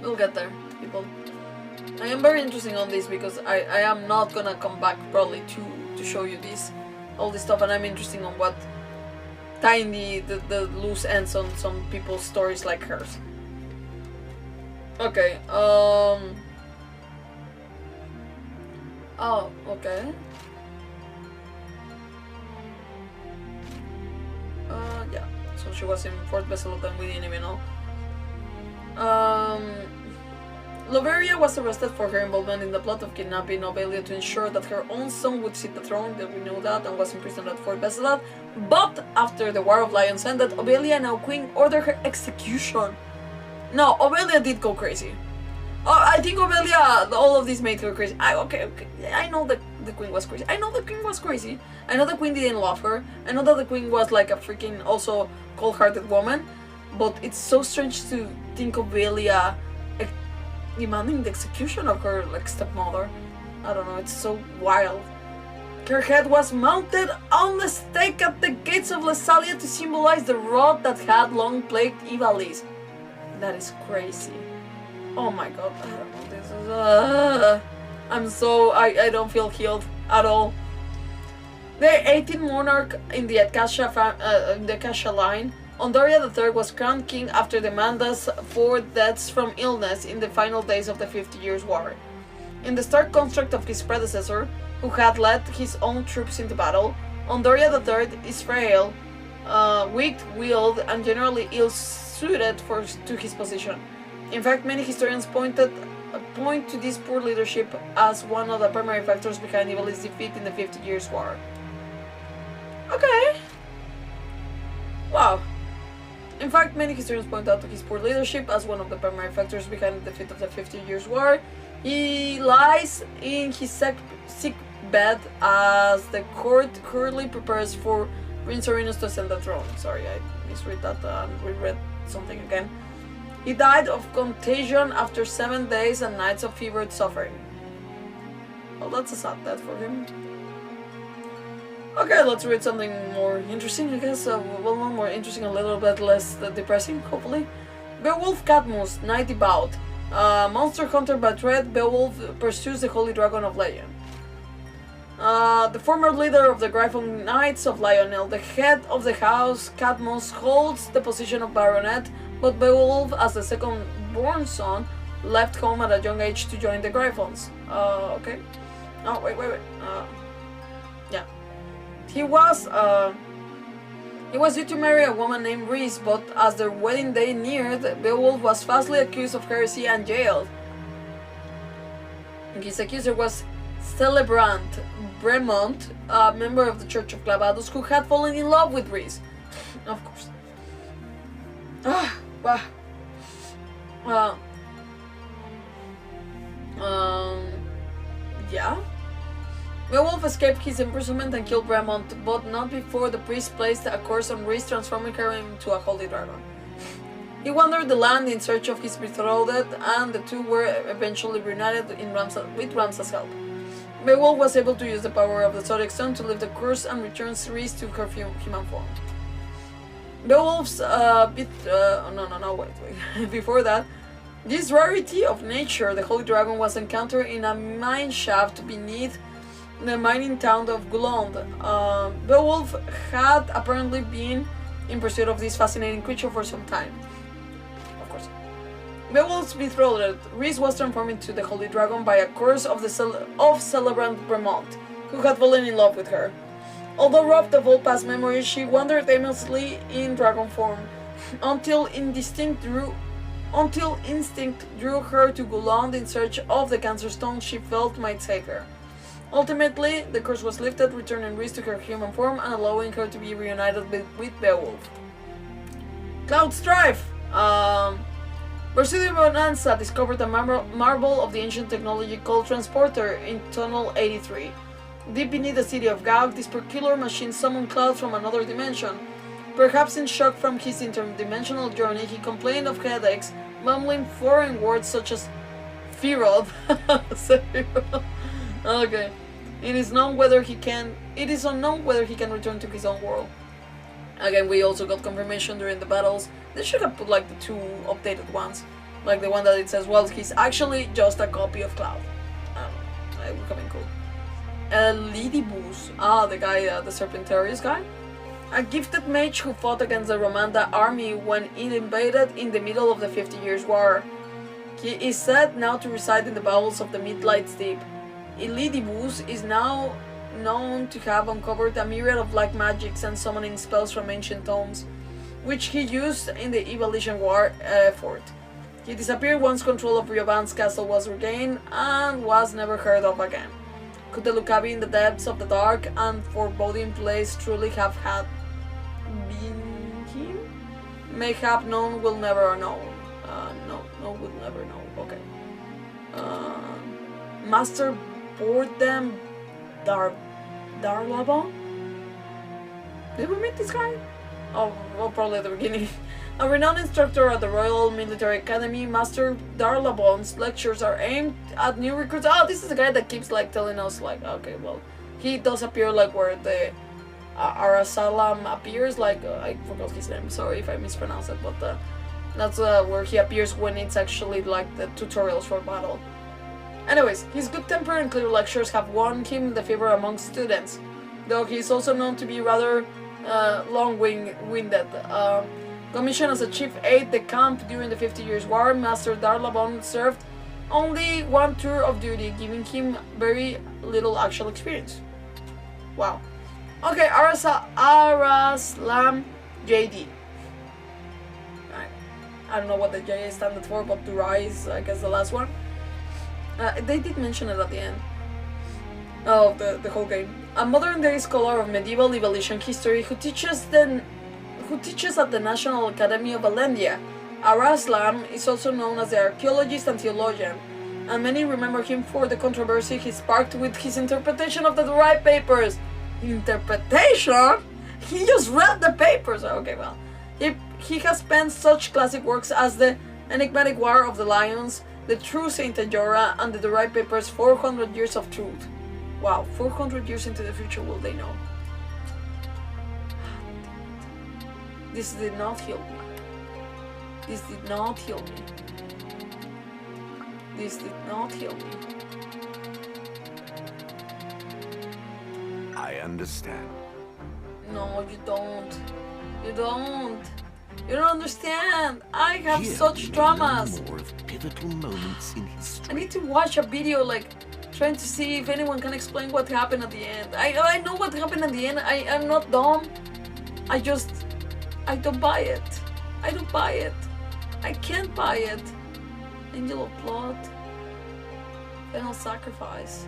We'll get there, people. I am very interested on this because I am not gonna come back probably to show you all this stuff, and I'm interested on what tying the loose ends on some people's stories like hers. Okay. Oh, okay. Yeah. So she was in Fort Besselat and we didn't even know. Lucavi was arrested for her involvement in the plot of kidnapping Ovilia to ensure that her own son would sit the throne, that we know that, and was imprisoned at Fort Besselat. But after the War of Lions ended, Ovilia, now queen, ordered her execution. No, Ovilia did go crazy. I think Ovilia, all of this made her crazy. Okay. I know that the queen was crazy. I know the queen didn't love her. I know that the queen was like a freaking also cold-hearted woman. But it's so strange to think of Ovilia demanding the execution of her like stepmother. I don't know, it's so wild. Her head was mounted on the stake at the gates of Lasalia to symbolize the rod that had long plagued Ivalice. That is crazy. Oh my god, I don't know, this is... I'm so... I don't feel healed at all. The 18th monarch in the Akasha line, Ondoria III was crowned king after the Manda's 4 deaths from illness in the final days of the 50 Years' War. In the stark construct of his predecessor, who had led his own troops into battle, Ondoria III is frail, weak-willed, and generally ill-suited to his position. In fact, many historians point to this poor leadership as one of the primary factors behind Ivalice's defeat in the 50 Years' War. Okay. Wow. In fact, many historians point out to his poor leadership as one of the primary factors behind the defeat of the 50 Years' War. He lies in his sick bed as the court currently prepares for Prince Orinus to ascend the throne. Sorry, I misread that and reread something again. He died of contagion after 7 days and nights of fevered suffering. Well, that's a sad death for him. Okay, let's read something more interesting, I guess. Well, not more interesting, a little bit less depressing, hopefully. Beowulf Cadmus, Knight Devout. Monster hunter by trade, Beowulf pursues the Holy Dragon of Lion. The former leader of the Gryphon Knights of Lionel, the head of the house, Cadmus, holds the position of baronet, but Beowulf, as the second-born son, left home at a young age to join the Gryphons. Okay. Oh, wait. Yeah. He was due to marry a woman named Rhys, but as their wedding day neared, Beowulf was falsely accused of heresy and jailed. His accuser was Celebrant Bremont, a member of the Church of Clavados, who had fallen in love with Rhys. Of course. Wow. Yeah. Beowulf escaped his imprisonment and killed Bremont, but not before the priest placed a curse on Rhys, transforming her into a holy dragon. He wandered the land in search of his betrothed, and the two were eventually reunited with Ramza's help. Beowulf was able to use the power of the Zodiac Stone to lift the curse and returns Rhys to her human form. Beowulf's wait. Before that, this rarity of nature, the Holy Dragon, was encountered in a mine shaft beneath the mining town of Gulond. Beowulf had apparently been in pursuit of this fascinating creature for some time. Of course. Beowulf's betrothed, Rhys, was transformed into the Holy Dragon by a curse of Celebrant Bremont, who had fallen in love with her. Although robbed of all past memories, she wandered aimlessly in dragon form, until instinct drew her to Gulond in search of the Cancer Stone she felt might save her. Ultimately, the curse was lifted, returning Rhys to her human form and allowing her to be reunited with Beowulf. Cloud Strife! Bersudio Bonanza discovered a marvel of the ancient technology called Transporter in Tunnel 83. Deep beneath the city of Gauk, this peculiar machine summoned Cloud from another dimension. Perhaps in shock from his interdimensional journey, he complained of headaches, mumbling foreign words such as Firod. Okay. It is unknown whether he can return to his own world. Again, we also got confirmation during the battles. They should have put like the 2 updated ones. Like the one that it says, well, he's actually just a copy of Cloud. It would come in cool. Lidibus. The guy, the Serpentarius guy. A gifted mage who fought against the Romanda army when it invaded in the middle of the 50 Years' War. He is said now to reside in the bowels of the Midlight's Deep. Elidibus is now known to have uncovered a myriad of black magics and summoning spells from ancient tomes, which he used in the Ivalice war effort. He disappeared once control of Rioban's castle was regained and was never heard of again. Could the Lucavi in the depths of the dark and foreboding place truly have had been him? Mayhap none will never know. No will never know. Okay. Master Bordem Darlabon? Did we meet this guy? Oh, well, probably at the beginning. A renowned instructor at the Royal Military Academy, Master Darlabon's lectures are aimed at new recruits. Oh, this is the guy that keeps like telling us like, okay, well, he does appear like where the Arasalam appears, like, I forgot his name, sorry if I mispronounced it, but that's where he appears when it's actually like the tutorials for battle. Anyways, his good temper and clear lectures have won him the favor among students, though he is also known to be rather long-winded. Commissioned as a chief aide de camp during the 50 Years' War, Master Darlabon served only one tour of duty, giving him very little actual experience. Wow. Okay, Araslam JD. I don't know what the J is standard for, but Durai is, I guess, the last one. They did mention it at the end of the whole game. A modern-day scholar of medieval Ivalician history who teaches at the National Academy of Valendia. Araslam is also known as the archaeologist and theologian, and many remember him for the controversy he sparked with his interpretation of the Durai papers. Interpretation? He just read the papers! Okay, well. He has penned such classic works as the Enigmatic War of the Lions, the True Saint Ajora, and the Durai Papers 400 Years of Truth. Wow, 400 years into the future will they know? This did not heal me. This did not heal me. This did not heal me. I understand. No, you don't. You don't. You don't understand. I have such traumas. More of pivotal moments in history. I need to watch a video like trying to see if anyone can explain what happened at the end. I know what happened at the end. I'm not dumb. I don't buy it. I don't buy it. I can't buy it. Angel of Blood. Final Sacrifice.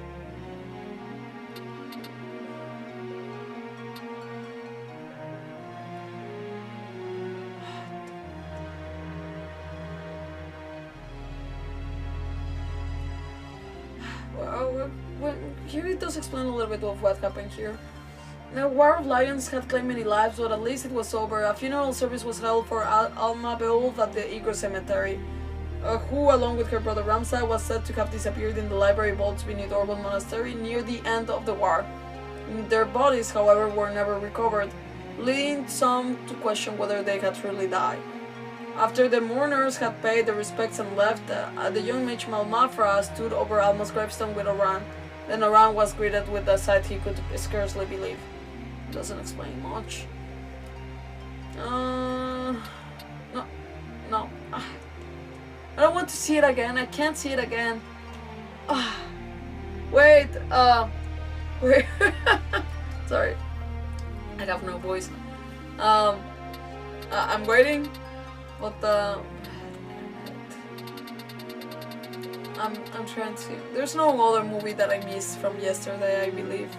Well, here it does explain a little bit of what happened here. The War of Lions had claimed many lives, but at least it was over. A funeral service was held for Alma Beoulve at the Igor Cemetery, who, along with her brother Ramza, was said to have disappeared in the library vaults beneath Orban Monastery near the end of the war. Their bodies, however, were never recovered, leading some to question whether they had truly died. After the mourners had paid their respects and left, the young mage Malmafra stood over Alma's gravestone with Oran. Then Oran was greeted with a sight he could scarcely believe. Doesn't explain much. No. I don't want to see it again. I can't see it again. Wait. Wait. Sorry. I have no voice. I'm waiting. But I'm trying to. There's no other movie that I missed from yesterday, I believe.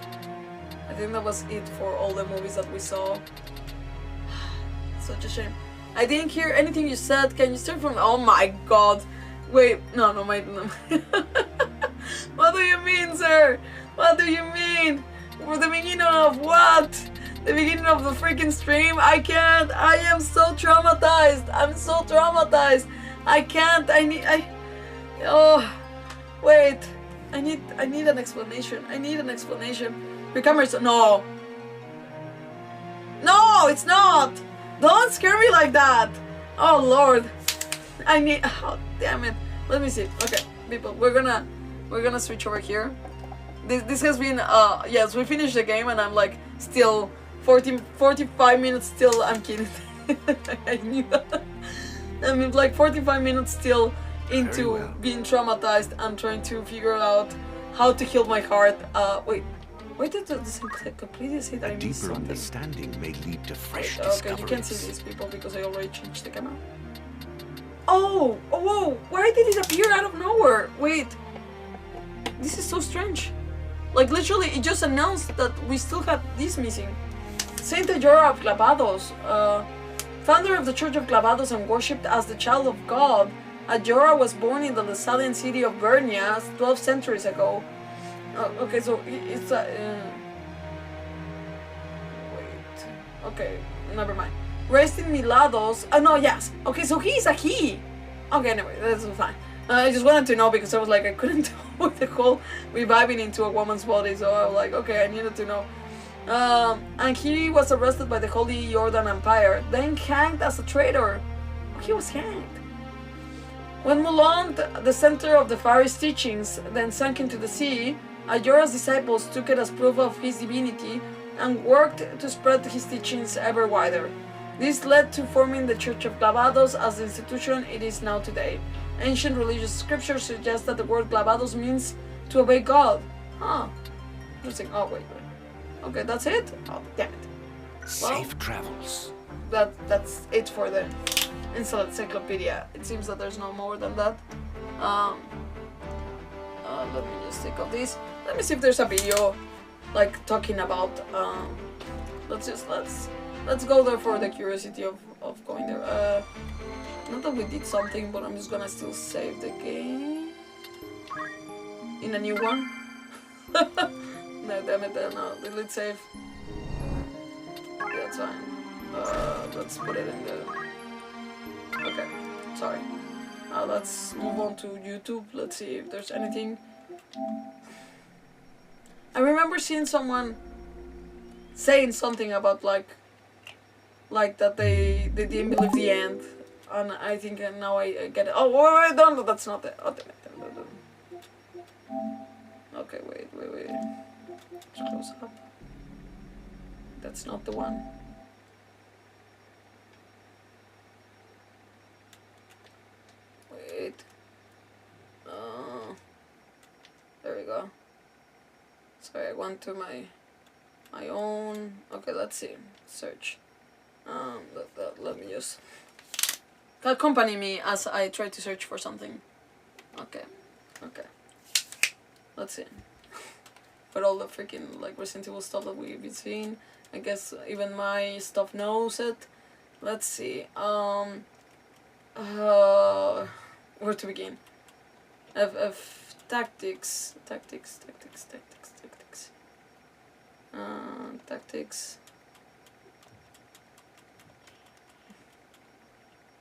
I think that was it for all the movies that we saw. Such a shame. I didn't hear anything you said. Can you start from? Oh my god! Wait, no, no. What do you mean, sir? What do you mean? For the beginning of what? The beginning of the freaking stream? I can't. I am so traumatized. I'm so traumatized. I can't. Oh, wait. I need an explanation. I need an explanation. Your camera's no. No, it's not. Don't scare me like that. Oh Lord. I need. Oh damn it. Let me see. Okay, people. We're gonna switch over here. This has been. Yes, we finished the game, and I'm like still 45 minutes still. I'm kidding. I knew that. I mean, like 45 minutes still into being traumatized and trying to figure out how to heal my heart. Wait. Why did this completely say that I missed something? Deeper understanding may lead to fresh discoveries. Okay, you can't see these people because I already changed the camera. Oh! Oh, whoa! Why did it appear out of nowhere? Wait. This is so strange. Like, literally, it just announced that we still had this missing. Saint Ajora of Clavados, founder of the Church of Clavados and worshipped as the child of God, Ajora was born in the Thessalian city of Vernia 12 centuries ago. Okay, so it's a... wait... Okay, never mind. raised in Milados. Oh no, yes. Okay, so he's a he. Okay, anyway, that's fine. I just wanted to know because I was like, I couldn't tell with the whole reviving into a woman's body, so I was like, okay, I needed to know. And he was arrested by the Holy Jordan Empire, then hanged as a traitor. Oh, he was hanged. When Mulan, the center of the Phari's teachings, then sank into the sea, Ajora's disciples took it as proof of his divinity and worked to spread his teachings ever wider. This led to forming the Church of Clavados as the institution it is now today. Ancient religious scriptures suggest that the word Clavados means to obey God. Huh. Interesting. Oh, wait. Okay, that's it? Oh, damn it. Safe travels. That's it for the encyclopedia. It seems that there's no more than that. Let me just take off this. Let me see if there's a video like talking about let's go there for the curiosity of going there. Not that we did something, but I'm just gonna still save the game in a new one. No, damn it, no, delete save. Yeah, it's fine. Let's put it in the... Okay, sorry. Let's move on to YouTube. Let's see if there's anything. I remember seeing someone saying something about like that they didn't believe the end, and I think now I get it. Oh, wait, no, that's not it. Oh, damn it. Okay, wait. Let's close up. That's not the one. Wait. There we go. Sorry, I went to my own. Okay, let's see. Search. Let me just accompany me as I try to search for something. Okay. Let's see. But all the freaking like Resident Evil stuff that we've been seeing, I guess even my stuff knows it. Let's see. Where to begin? Tactics. Tactics.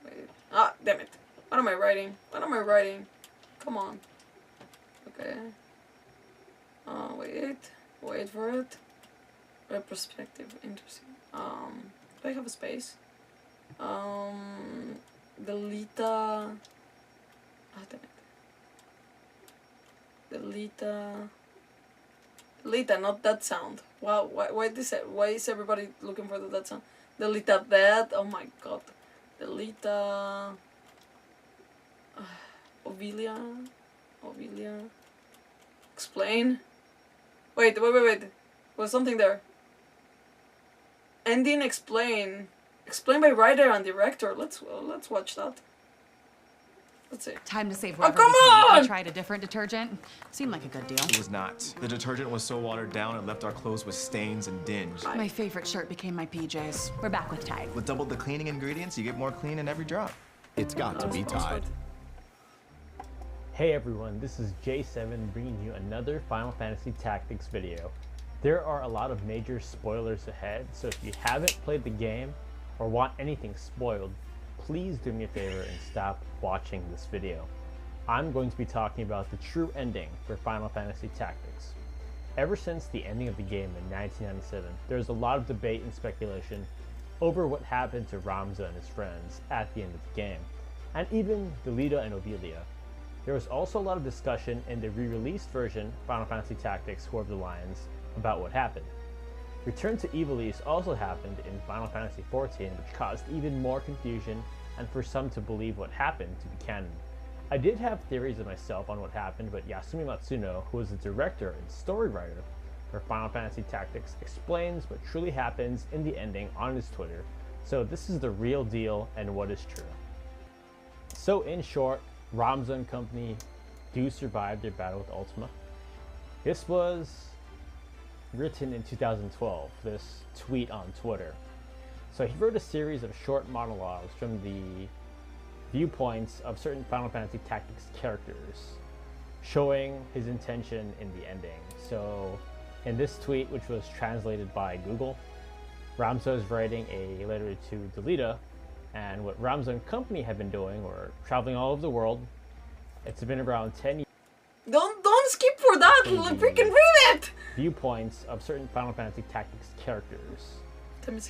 Wait. Ah, damn it. What am I writing? Come on. Okay. Wait for it. Retrospective, interesting. Do I have a space? Delita. Ah, damn it. Delita, not that sound. Wow, why is everybody looking for that sound? Delita that. Oh my god. Delita. Ovilia. Explain. Wait. Was something there? Ending explain. Explained by writer and director. Let's watch that. Let's see. Time to save Oh, whatever come we can. on! I tried a different detergent. Seemed like a good deal. It was not. The detergent was so watered down it left our clothes with stains and dinge. My favorite shirt became my PJs. We're back with Tide. With double the cleaning ingredients, you get more clean in every drop. It's got to be Tide. Hey everyone, this is J7 bringing you another Final Fantasy Tactics video. There are a lot of major spoilers ahead, so if you haven't played the game or want anything spoiled, please do me a favor and stop watching this video. I'm going to be talking about the true ending for Final Fantasy Tactics. Ever since the ending of the game in 1997, there's a lot of debate and speculation over what happened to Ramza and his friends at the end of the game, and even Delita and Ovilia. There was also a lot of discussion in the re-released version, Final Fantasy Tactics War of the Lions, about what happened. Return to Ivalice also happened in Final Fantasy XIV, which caused even more confusion and for some to believe what happened to be canon. I did have theories of myself on what happened, but Yasumi Matsuno, who was the director and story writer for Final Fantasy Tactics, explains what truly happens in the ending on his Twitter, so this is the real deal and what is true. So in short, Ramza and company do survive their battle with Ultima. This was written in 2012, this tweet on Twitter. So he wrote a series of short monologues from the viewpoints of certain Final Fantasy Tactics characters, showing his intention in the ending. So in this tweet, which was translated by Google, Ramza is writing a letter to Delita, and what Ramza and company have been doing, or traveling all over the world. It's been around 10 years. Don't skip for that. Freaking read it. Viewpoints of certain Final Fantasy Tactics characters,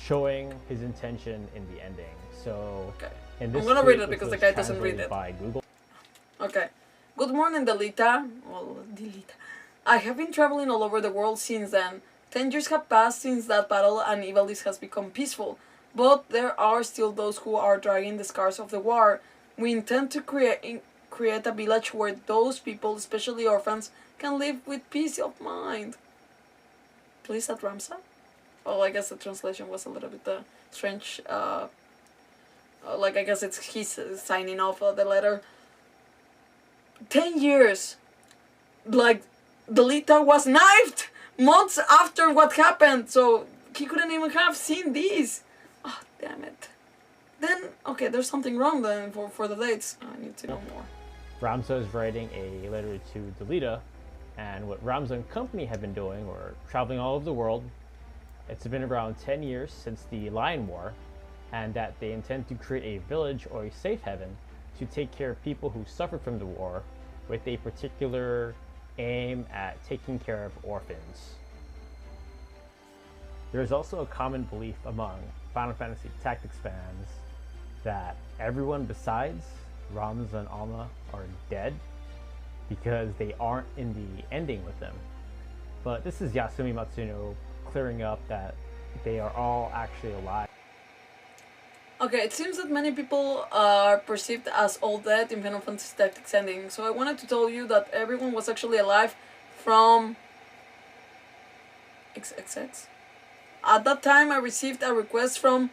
showing his intention in the ending. So, in this I'm gonna read it because the guy doesn't read it. By Google. Okay. Good morning, Delita. Well, Delita. I have been traveling all over the world since then. 10 years have passed since that battle, and Ivalice has become peaceful. But there are still those who are dragging the scars of the war. We intend to create a village where those people, especially orphans, can live with peace of mind. Please add Ramza? Oh, I guess the translation was a little bit strange. Like, I guess he's signing off the letter. 10 years! Like, Delita was knifed months after what happened, so he couldn't even have seen these. Oh, damn it. Then, okay, there's something wrong then for the dates. I need to know more. Ramza is writing a letter to Delita, and what Ramza and company have been doing, or traveling all over the world. It's been around 10 years since the Lion War, and that they intend to create a village or a safe haven to take care of people who suffered from the war, with a particular aim at taking care of orphans. There is also a common belief among Final Fantasy Tactics fans that everyone besides Ramza and Alma are dead because they aren't in the ending with them. But this is Yasumi Matsuno clearing up that they are all actually alive. Okay, it seems that many people are perceived as all dead in Final Fantasy Tactics ending, so I wanted to tell you that everyone was actually alive from XXX. At that time I received a request from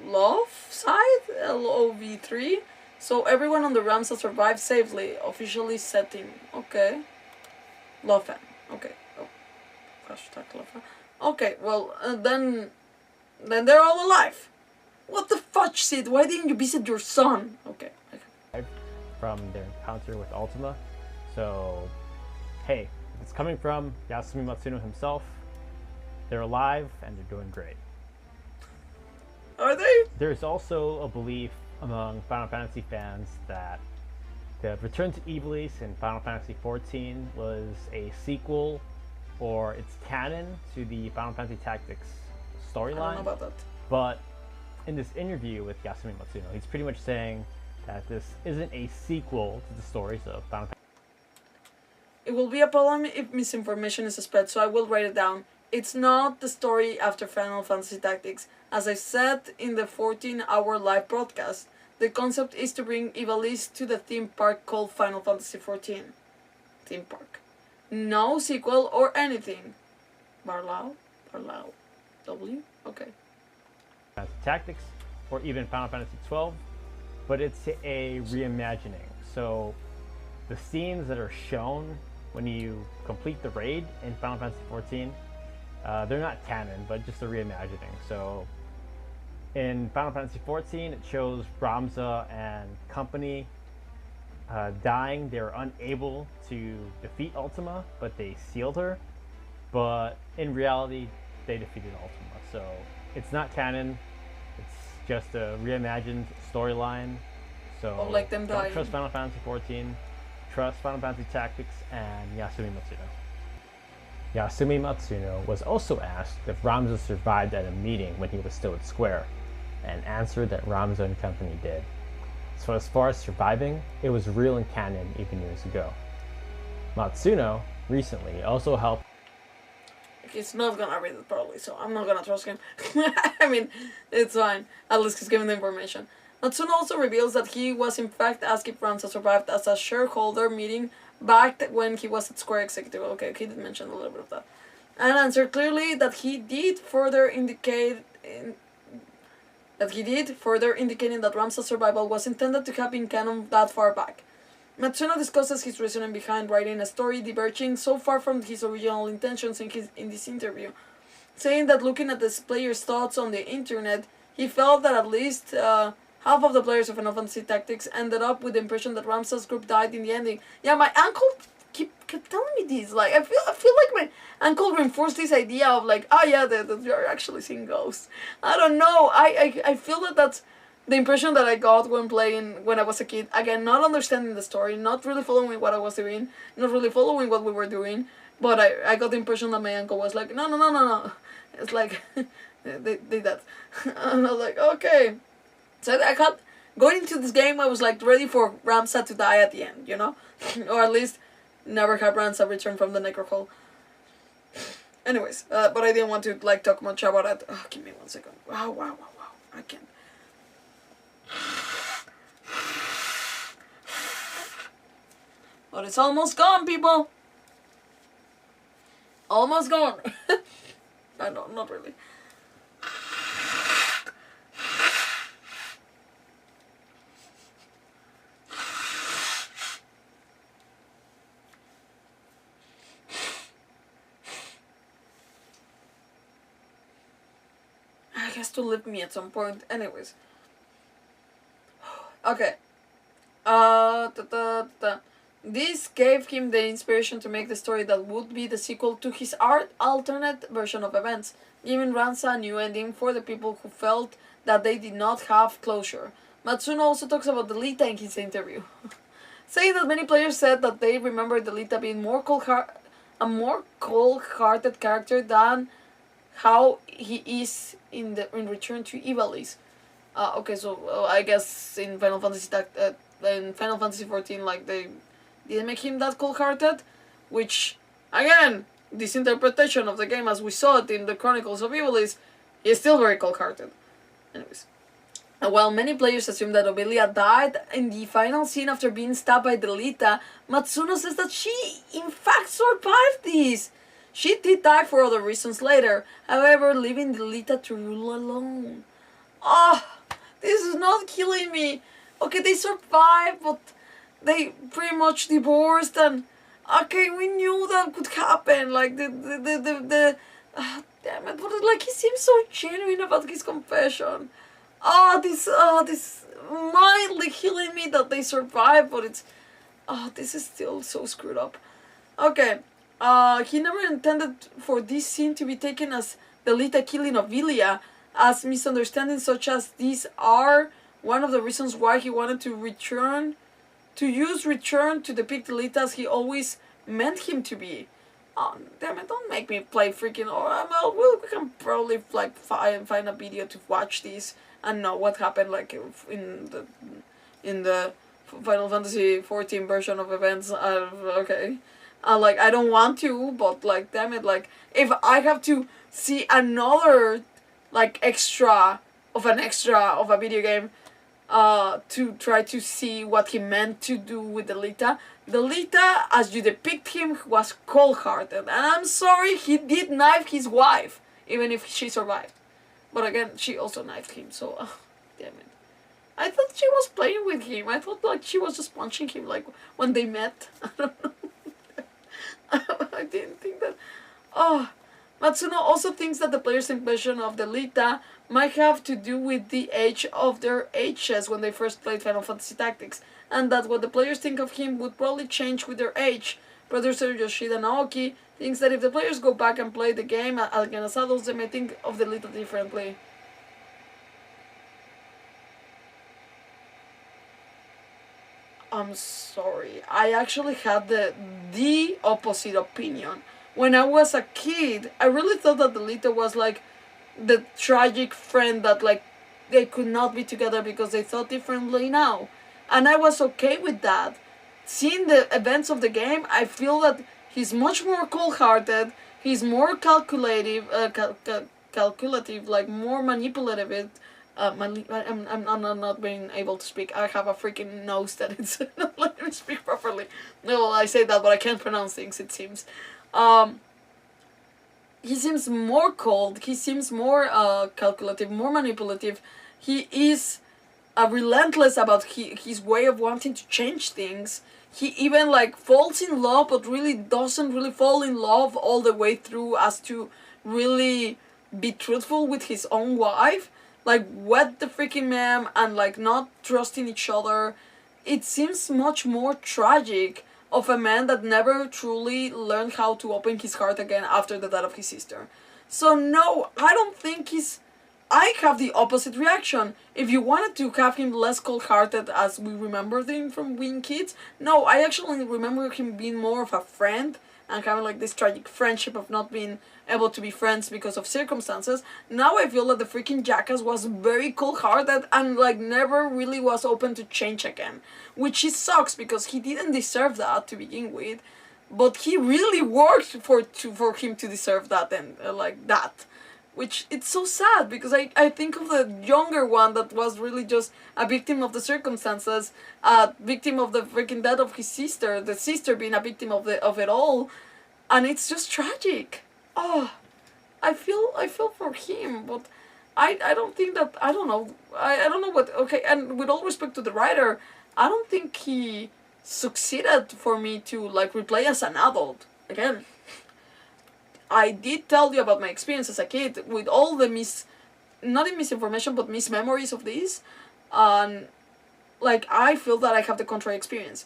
Love side, LOV3, so everyone on the Ramza survived safely, officially setting. Okay. Lofan. Okay. Oh. Hashtag Lofan. Okay, well, then they're all alive. What the fudge, Sid? Why didn't you visit your son? Okay. From their encounter with Ultima. So, hey, it's coming from Yasumi Matsuno himself. They're alive and they're doing great. Are they? There's also a belief among Final Fantasy fans that the Return to Ivalice in Final Fantasy XIV was a sequel, or it's canon to the Final Fantasy Tactics storyline. I don't know about that. But in this interview with Yasumi Matsuno, he's pretty much saying that this isn't a sequel to the stories of Final Fantasy. It will be a problem if misinformation is spread, so I will write it down. It's not the story after Final Fantasy Tactics. As I said in the 14-hour live broadcast, the concept is to bring Ivalice to the theme park called Final Fantasy XIV. Theme park. No sequel or anything. Barlow? W? Okay. Tactics, or even Final Fantasy XII, but it's a reimagining. So the scenes that are shown when you complete the raid in Final Fantasy XIV, they're not canon, but just a reimagining. So in Final Fantasy XIV, it shows Ramza and company dying. They were unable to defeat Ultima, but they sealed her. But in reality, they defeated Ultima. So it's not canon. It's just a reimagined storyline. So like them don't dying. trust Final Fantasy XIV. Trust Final Fantasy Tactics and Yasumi Matsuno. Yasumi Matsuno was also asked if Ramza survived at a meeting when he was still at Square, and answered that Ramza and company did. So as far as surviving, it was real and canon even years ago. Matsuno recently also helped. He's not gonna read it probably, so I'm not gonna trust him. I mean, it's fine. At least he's giving the information. Matsuno also reveals that he was in fact asked if Ramza survived as a shareholder meeting back when he was at Square Executive. Okay, he did mention a little bit of that. And answered clearly that he did, further indicating that Ramza's survival was intended to have been canon that far back. Matsuno discusses his reasoning behind writing a story diverging so far from his original intentions in this interview, saying that looking at the players' thoughts on the internet, he felt that at least half of the players of Final Fantasy Tactics ended up with the impression that Ramza's group died in the ending. Yeah, my uncle kept telling me this. Like, I feel like my uncle reinforced this idea of like, oh yeah, that you're actually seeing ghosts. I don't know. I feel that that's the impression that I got when playing when I was a kid. Again, not understanding the story, not really following what I was doing, not really following what we were doing. But I got the impression that my uncle was like, no. It's like, they did that. And I was like, okay. So I got, going into this game, I was like ready for Ramza to die at the end, you know? Or at least never have Ramza return from the Necrohol. Anyways, but I didn't want to like talk much about it. Oh, give me 1 second. Wow. I can't. But it's almost gone, people. Almost gone. I know, not really. It has to leave me at some point. Anyways. Okay. This gave him the inspiration to make the story that would be the sequel to his alternate version of events, giving Ramza a new ending for the people who felt that they did not have closure. Matsuno also talks about Delita in his interview, saying that many players said that they remember Delita being a more cold-hearted character than how he is in Return to Ivalice. Okay, so I guess in Final Fantasy XIV, like they didn't make him that cold-hearted, which again, this interpretation of the game as we saw it in the Chronicles of Ivalice is still very cold-hearted. Anyways, while many players assume that Obelia died in the final scene after being stabbed by Delita, Matsuno says that she in fact survived this. She did die for other reasons later, however, leaving Delita to rule alone. Oh, this is not killing me. Okay, they survived, but they pretty much divorced, and okay, we knew that could happen. Like damn it, but like he seems so genuine about his confession. This mildly killing me that they survived, but it's this is still so screwed up. Okay. He never intended for this scene to be taken as Delita killing Obelia, as misunderstandings such as these are one of the reasons why he wanted to use return to depict Delita as he always meant him to be. Oh, damn it, don't make me play freaking, we can probably like find a video to watch this and know what happened like in the Final Fantasy XIV version of events. Okay. Like, I don't want to, but, like, damn it, like, if I have to see another, like, extra of a video game, to try to see what he meant to do with Delita. Delita, as you depict him, was cold-hearted, and I'm sorry, he did knife his wife, even if she survived. But again, she also knifed him, so, damn it. I thought she was playing with him. I thought, like, she was just punching him, like, when they met. I don't know. I didn't think that. Oh, Matsuno also thinks that the player's impression of Delita might have to do with the age of their ages when they first played Final Fantasy Tactics, and that what the players think of him would probably change with their age. Producer Yoshida Naoki thinks that if the players go back and play the game again as adults, they may think of Delita differently. I'm sorry, I actually had the opposite opinion. When I was a kid, I really thought that Delita was like the tragic friend that like they could not be together because they thought differently now. And I was okay with that. Seeing the events of the game, I feel that he's much more cold-hearted, he's more calculative, like more manipulative. I'm not being able to speak. I have a freaking nose that it's not letting me speak properly. No, I say that, but I can't pronounce things, it seems. He seems more cold, he seems more calculative, more manipulative. He is relentless about his way of wanting to change things. He even like falls in love, but really doesn't really fall in love all the way through as to really be truthful with his own wife. Like, wed the freaking man and, like, not trusting each other. It seems much more tragic of a man that never truly learned how to open his heart again after the death of his sister. So no, I don't think he's... I have the opposite reaction. If you wanted to have him less cold-hearted as we remember him from being kids, no, I actually remember him being more of a friend and having like this tragic friendship of not being able to be friends because of circumstances. Now I feel that the freaking jackass was very cold-hearted and like never really was open to change again. Which it sucks because he didn't deserve that to begin with. But he really worked for him to deserve that and like that. Which, it's so sad, because I think of the younger one that was really just a victim of the circumstances, a victim of the freaking death of his sister, the sister being a victim of it all, and it's just tragic. Oh, I feel for him, but I don't think that, I don't know what, okay, and with all respect to the writer, I don't think he succeeded for me to, like, replay as an adult, again. I did tell you about my experience as a kid with all the not misinformation, but mismemories of this. Like, I feel that I have the contrary experience.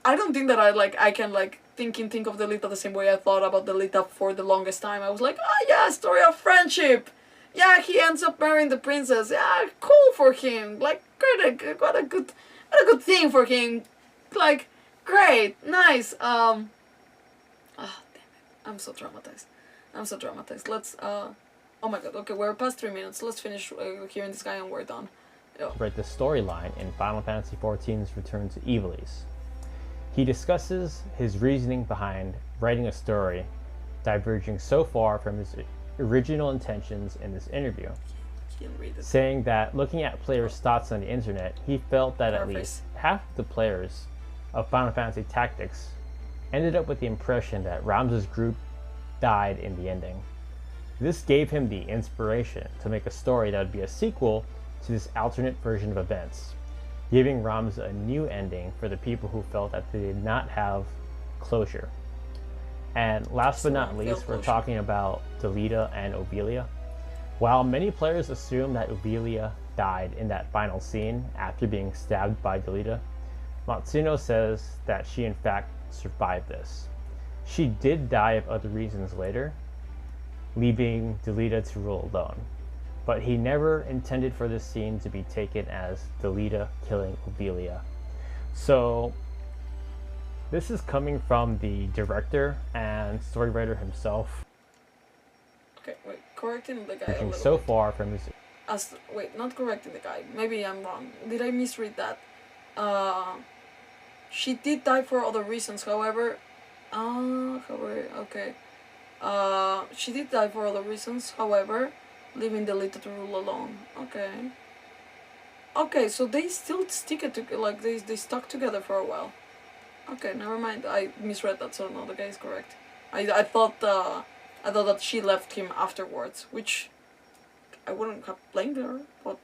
I don't think that I can think of Delita the same way I thought about Delita for the longest time. I was like, oh yeah, story of friendship. Yeah, he ends up marrying the princess. Yeah, cool for him. Like, great, what a good thing for him. Like, great, nice. I'm so traumatized. Let's, oh my god, okay, we're past 3 minutes. Let's finish hearing this guy and we're done. Yo. Right, the storyline in Final Fantasy XIV's Return to Ivalice. He discusses his reasoning behind writing a story diverging so far from his original intentions in this interview, saying that looking at players' thoughts on the internet, he felt that at least half the players of Final Fantasy Tactics ended up with the impression that Ramza's group died in the ending. This gave him the inspiration to make a story that would be a sequel to this alternate version of events, giving Ramza a new ending for the people who felt that they did not have closure. And last but not least, we're talking about Delita and Ovelia. While many players assume that Ovelia died in that final scene after being stabbed by Delita, Matsuno says that she in fact survived this. She did die of other reasons later, leaving Delita to rule alone. But he never intended for this scene to be taken as Delita killing Ovelia. So this is coming from the director and story writer himself. Okay, wait, correcting the guy a little so bit. far from his... Wait, not correcting the guy. Maybe I'm wrong. Did I misread that? She did die for other reasons, however... okay. She did die for other reasons, however, leaving Delita to rule alone. Okay. Okay, so they still stick it to, like, they stuck together for a while. Okay, never mind. I misread that, so no, the guy is correct. I thought that she left him afterwards, which I wouldn't have blamed her, but...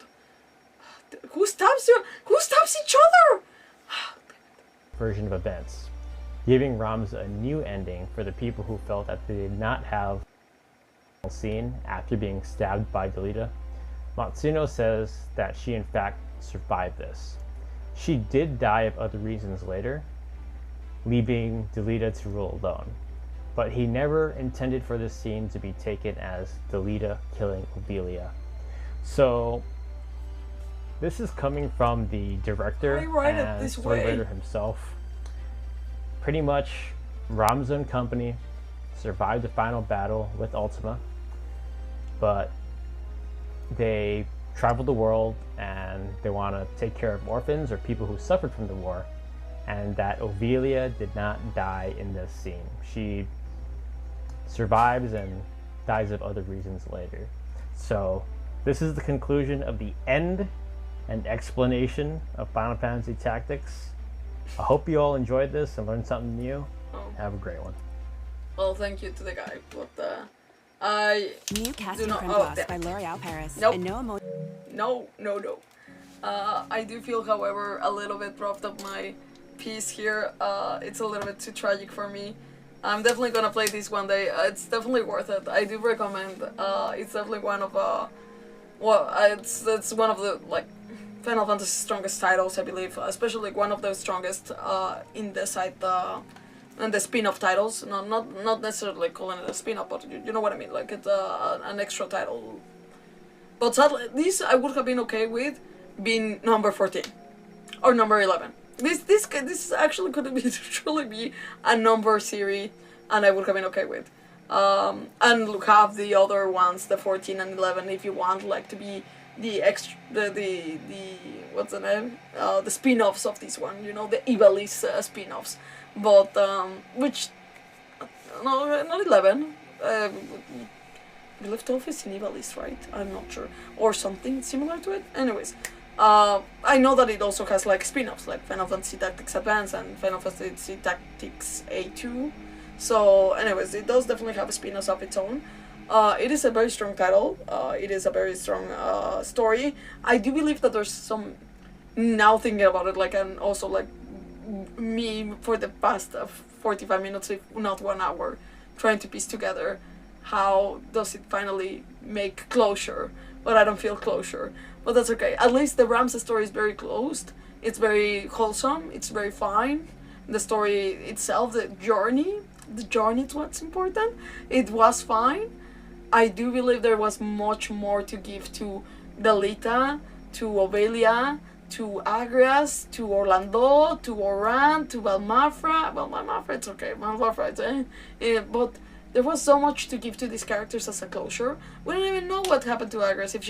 Who stabs you? Who stabs each other? Version of events, giving Ramza a new ending for the people who felt that they did not have a scene after being stabbed by Delita. Matsuno says that she in fact survived this. She did die of other reasons later, leaving Delita to rule alone. But he never intended for this scene to be taken as Delita killing Ovelia. So this is coming from the director and storyboarder himself. Pretty much, Ramza and company survived the final battle with Ultima, but they traveled the world and they want to take care of orphans or people who suffered from the war, and that Ovelia did not die in this scene. She survives and dies of other reasons later. So this is the conclusion of the end and explanation of Final Fantasy Tactics. I hope you all enjoyed this and learned something new. Have a great one. Well, thank you to the guy, but I New casting do not. Chronicles by L'Oreal Paris. Nope. And No. I do feel, however, a little bit roughed up my piece here. It's a little bit too tragic for me. I'm definitely gonna play this one day. It's definitely worth it. I do recommend. It's definitely one of well, it's one of the, like, Final Fantasy's strongest titles, I believe, especially like one of the strongest in the side and the spin-off titles. Not necessarily calling it a spin-off, but you know what I mean. Like it's an extra title. But sadly, this I would have been okay with being number 14 or number 11. This actually could be truly be a number series, and I would have been okay with. And look, have the other ones, the 14 and 11, if you want, like to be the extra, the what's the name? The spin-offs of this one, you know, the Ivalice spin-offs. But which no, not 11. I believe 12 is in Ivalice, right? I'm not sure, or something similar to it. Anyways. I know that it also has like spin-offs like Final Fantasy Tactics Advance and Final Fantasy Tactics A2. So anyways, it does definitely have a spin-offs of its own. It is a very strong title. It is a very strong story. I do believe that there's some, now thinking about it, like, and also like me for the past 45 minutes, if not 1 hour, trying to piece together how does it finally make closure, but I don't feel closure. But that's okay. At least the Ramza story is very closed. It's very wholesome. It's very fine. The story itself, the journey is what's important. It was fine. I do believe there was much more to give to Delita, to Ovelia, to Agrias, to Orlando, to Oran, to Valmafra. Well, Valmafra, it's okay. Valmafra, but there was so much to give to these characters as a closure. We don't even know what happened to Agrias. If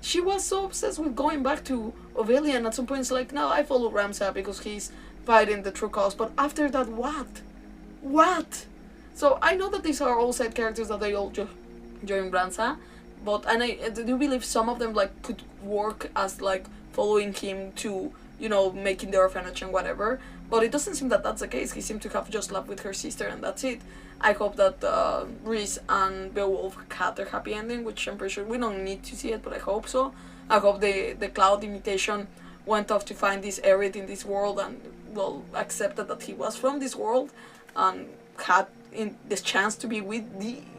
she was so obsessed with going back to Ovelia, and at some point it's like, no, I follow Ramza because he's fighting the true cause. But after that, what? So I know that these are all side characters that they all join Ramza, but and I do believe some of them like could work as like following him to, you know, making the orphanage and whatever. But it doesn't seem that that's the case. He seemed to have just love with her sister and that's it. I hope that Rhys and Beowulf had their happy ending, which I'm pretty sure we don't need to see it, but I hope so. I hope the Cloud imitation went off to find this Aerith in this world and, well, accepted that he was from this world and had this chance to be with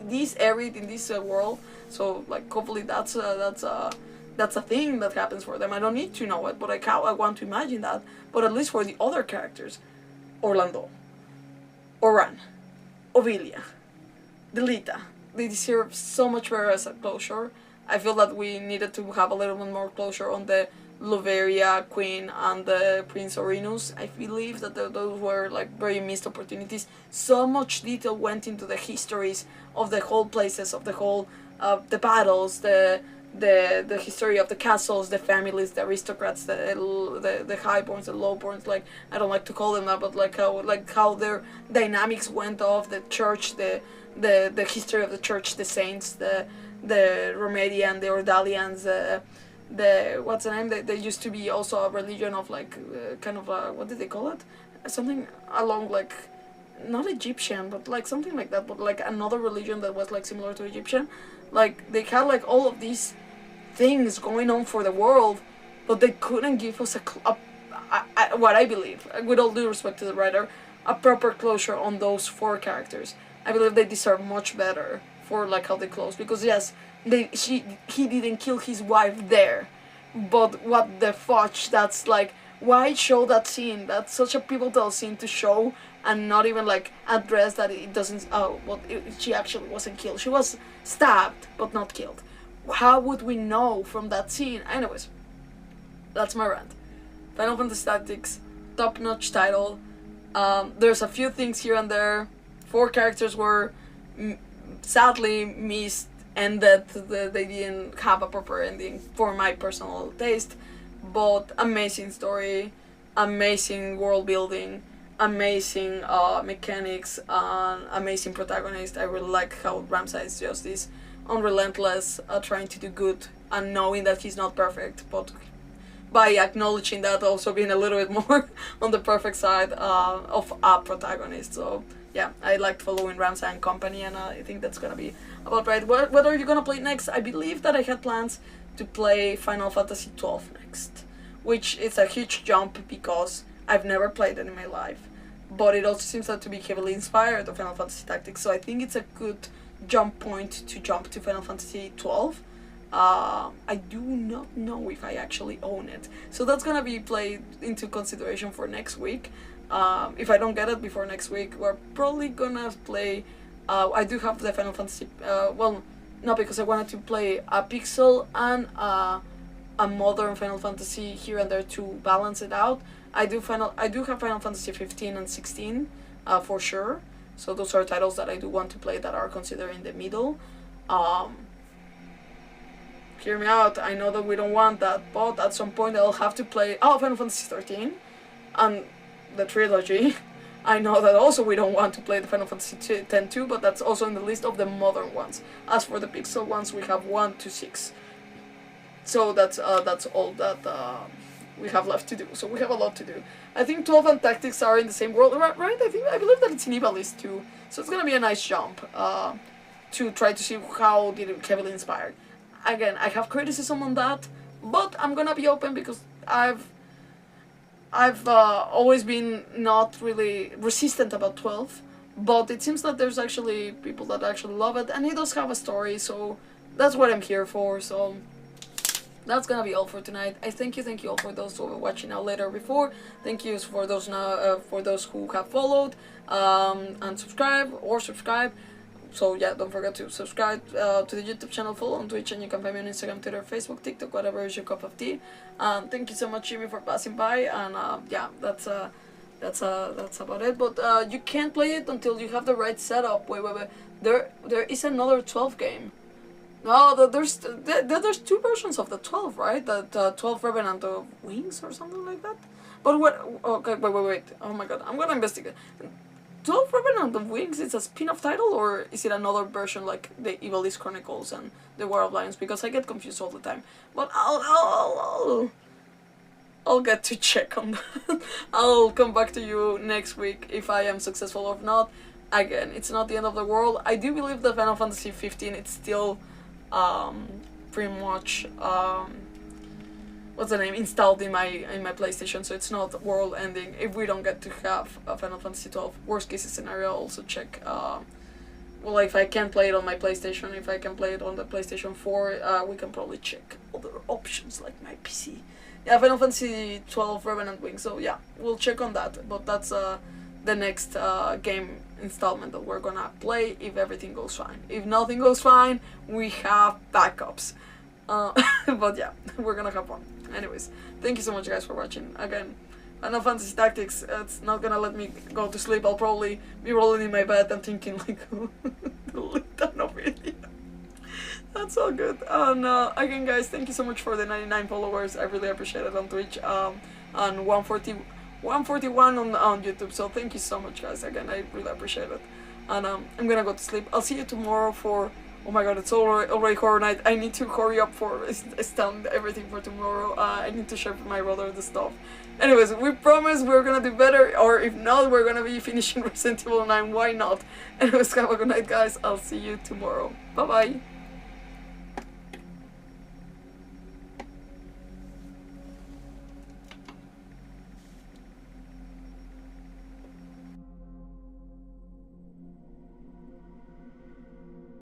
this Aerith in this world. So, like, hopefully that's a thing that happens for them. I don't need to know it, but I want to imagine that. But at least for the other characters, Orlando, Oran, Ovelia, Delita, they deserve so much better as a closure. I feel that we needed to have a little bit more closure on the Luveria Queen and the Prince Orinus. I believe that those were like very missed opportunities. So much detail went into the histories of the whole places, of the whole the battles, the history of the castles, the families, the aristocrats, the highborns, the lowborns. Like, I don't like to call them that, but like how their dynamics went off, the church, the history of the church, the saints, the Romedian, the Ordalians, the what's the name? They used to be also a religion of like kind of what did they call it? Something along like not Egyptian, but like something like that, but like another religion that was like similar to Egyptian. Like they had like all of these things going on for the world, but they couldn't give us what I believe, with all due respect to the writer, a proper closure on those 4 characters. I believe they deserve much better for like how they close, because yes, he didn't kill his wife there, but what the fudge? That's like, why show that scene? That's such a pivotal scene to show and not even like address that it doesn't. She actually wasn't killed. She was stabbed, but not killed. How would we know from that scene? Anyways, that's my rant. Final Fantasy Tactics, top-notch title. There's a few things here and there. 4 characters were sadly missed, and that they didn't have a proper ending for my personal taste. But amazing story, amazing world building, amazing mechanics, amazing protagonist. I really like how Ramza is just this unrelentless, trying to do good and knowing that he's not perfect, but by acknowledging that, also being a little bit more on the perfect side of a protagonist. So yeah, I liked following Ramza and company, and I think that's gonna be about right. What are you gonna play next? I believe that I had plans to play Final Fantasy XII next, which is a huge jump because I've never played it in my life, but it also seems to be heavily inspired of Final Fantasy Tactics, so I think it's a good jump point to jump to Final Fantasy XII. I do not know if I actually own it. So that's gonna be played into consideration for next week. If I don't get it before next week, we're probably gonna play... I do have the Final Fantasy... well, no, because I wanted to play a Pixel and a modern Final Fantasy here and there to balance it out. I do have Final Fantasy 15 and 16 for sure. So those are titles that I do want to play that are considered in the middle. Hear me out, I know that we don't want that, but at some point I'll have to play Final Fantasy 13 and the trilogy. I know that also we don't want to play the Final Fantasy 10 too, but that's also in the list of the modern ones. As for the Pixel ones, we have 1 to 6. So that's all that we have left to do. So we have a lot to do. I think 12 and Tactics are in the same world, right? I believe that it's in Ivalice too. So it's gonna be a nice jump to try to see how did it heavily inspired. Again, I have criticism on that, but I'm gonna be open because I've always been not really resistant about 12, but it seems that there's actually people that actually love it, and it does have a story, so that's what I'm here for. So that's gonna be all for tonight. I thank you all for those who are watching now, later, before. Thank you for those now, for those who have followed and subscribe. So yeah, don't forget to subscribe to the YouTube channel, follow on Twitch, and you can find me on Instagram, Twitter, Facebook, TikTok, whatever is your cup of tea. Thank you so much, Jimmy, for passing by, and yeah, that's about it. But you can't play it until you have the right setup. Wait. There is another 12 game. No, there's 2 versions of the 12, right? The 12 Revenant of Wings or something like that. But what? Okay, wait. Oh my God, I'm gonna investigate. 12 Revenant of Wings is a spin-off title, or is it another version like the Ivalice Chronicles and the War of Lions? Because I get confused all the time. But I'll get to check on that. I'll come back to you next week if I am successful or not. Again, it's not the end of the world. I do believe that Final Fantasy 15 it's still pretty much installed in my PlayStation, so it's not world ending if we don't get to have a Final Fantasy 12. Worst case scenario, I'll also check well, if I can play it on my PlayStation, if I can play it on the PlayStation 4, we can probably check other options like my PC. Yeah, Final Fantasy 12 Revenant Wing, so yeah, we'll check on that, but that's the next game installment that we're gonna play if everything goes fine. If nothing goes fine, we have backups. But yeah, we're gonna have fun. Anyways, thank you so much guys for watching. Again, Final Fantasy Tactics, it's not gonna let me go to sleep. I'll probably be rolling in my bed and thinking like, delete that video. That's all good. And again guys, thank you so much for the 99 followers. I really appreciate it on Twitch. And 141 on YouTube. So thank you so much guys. Again, I really appreciate it. And I'm gonna go to sleep. I'll see you tomorrow for... Oh my God, it's already horror night. I need to hurry up for stand everything for tomorrow. I need to share with my brother the stuff. Anyways, we promise we're gonna do better, or if not, we're gonna be finishing Resident Evil 9. Why not? Anyways, have a good night, guys. I'll see you tomorrow. Bye bye.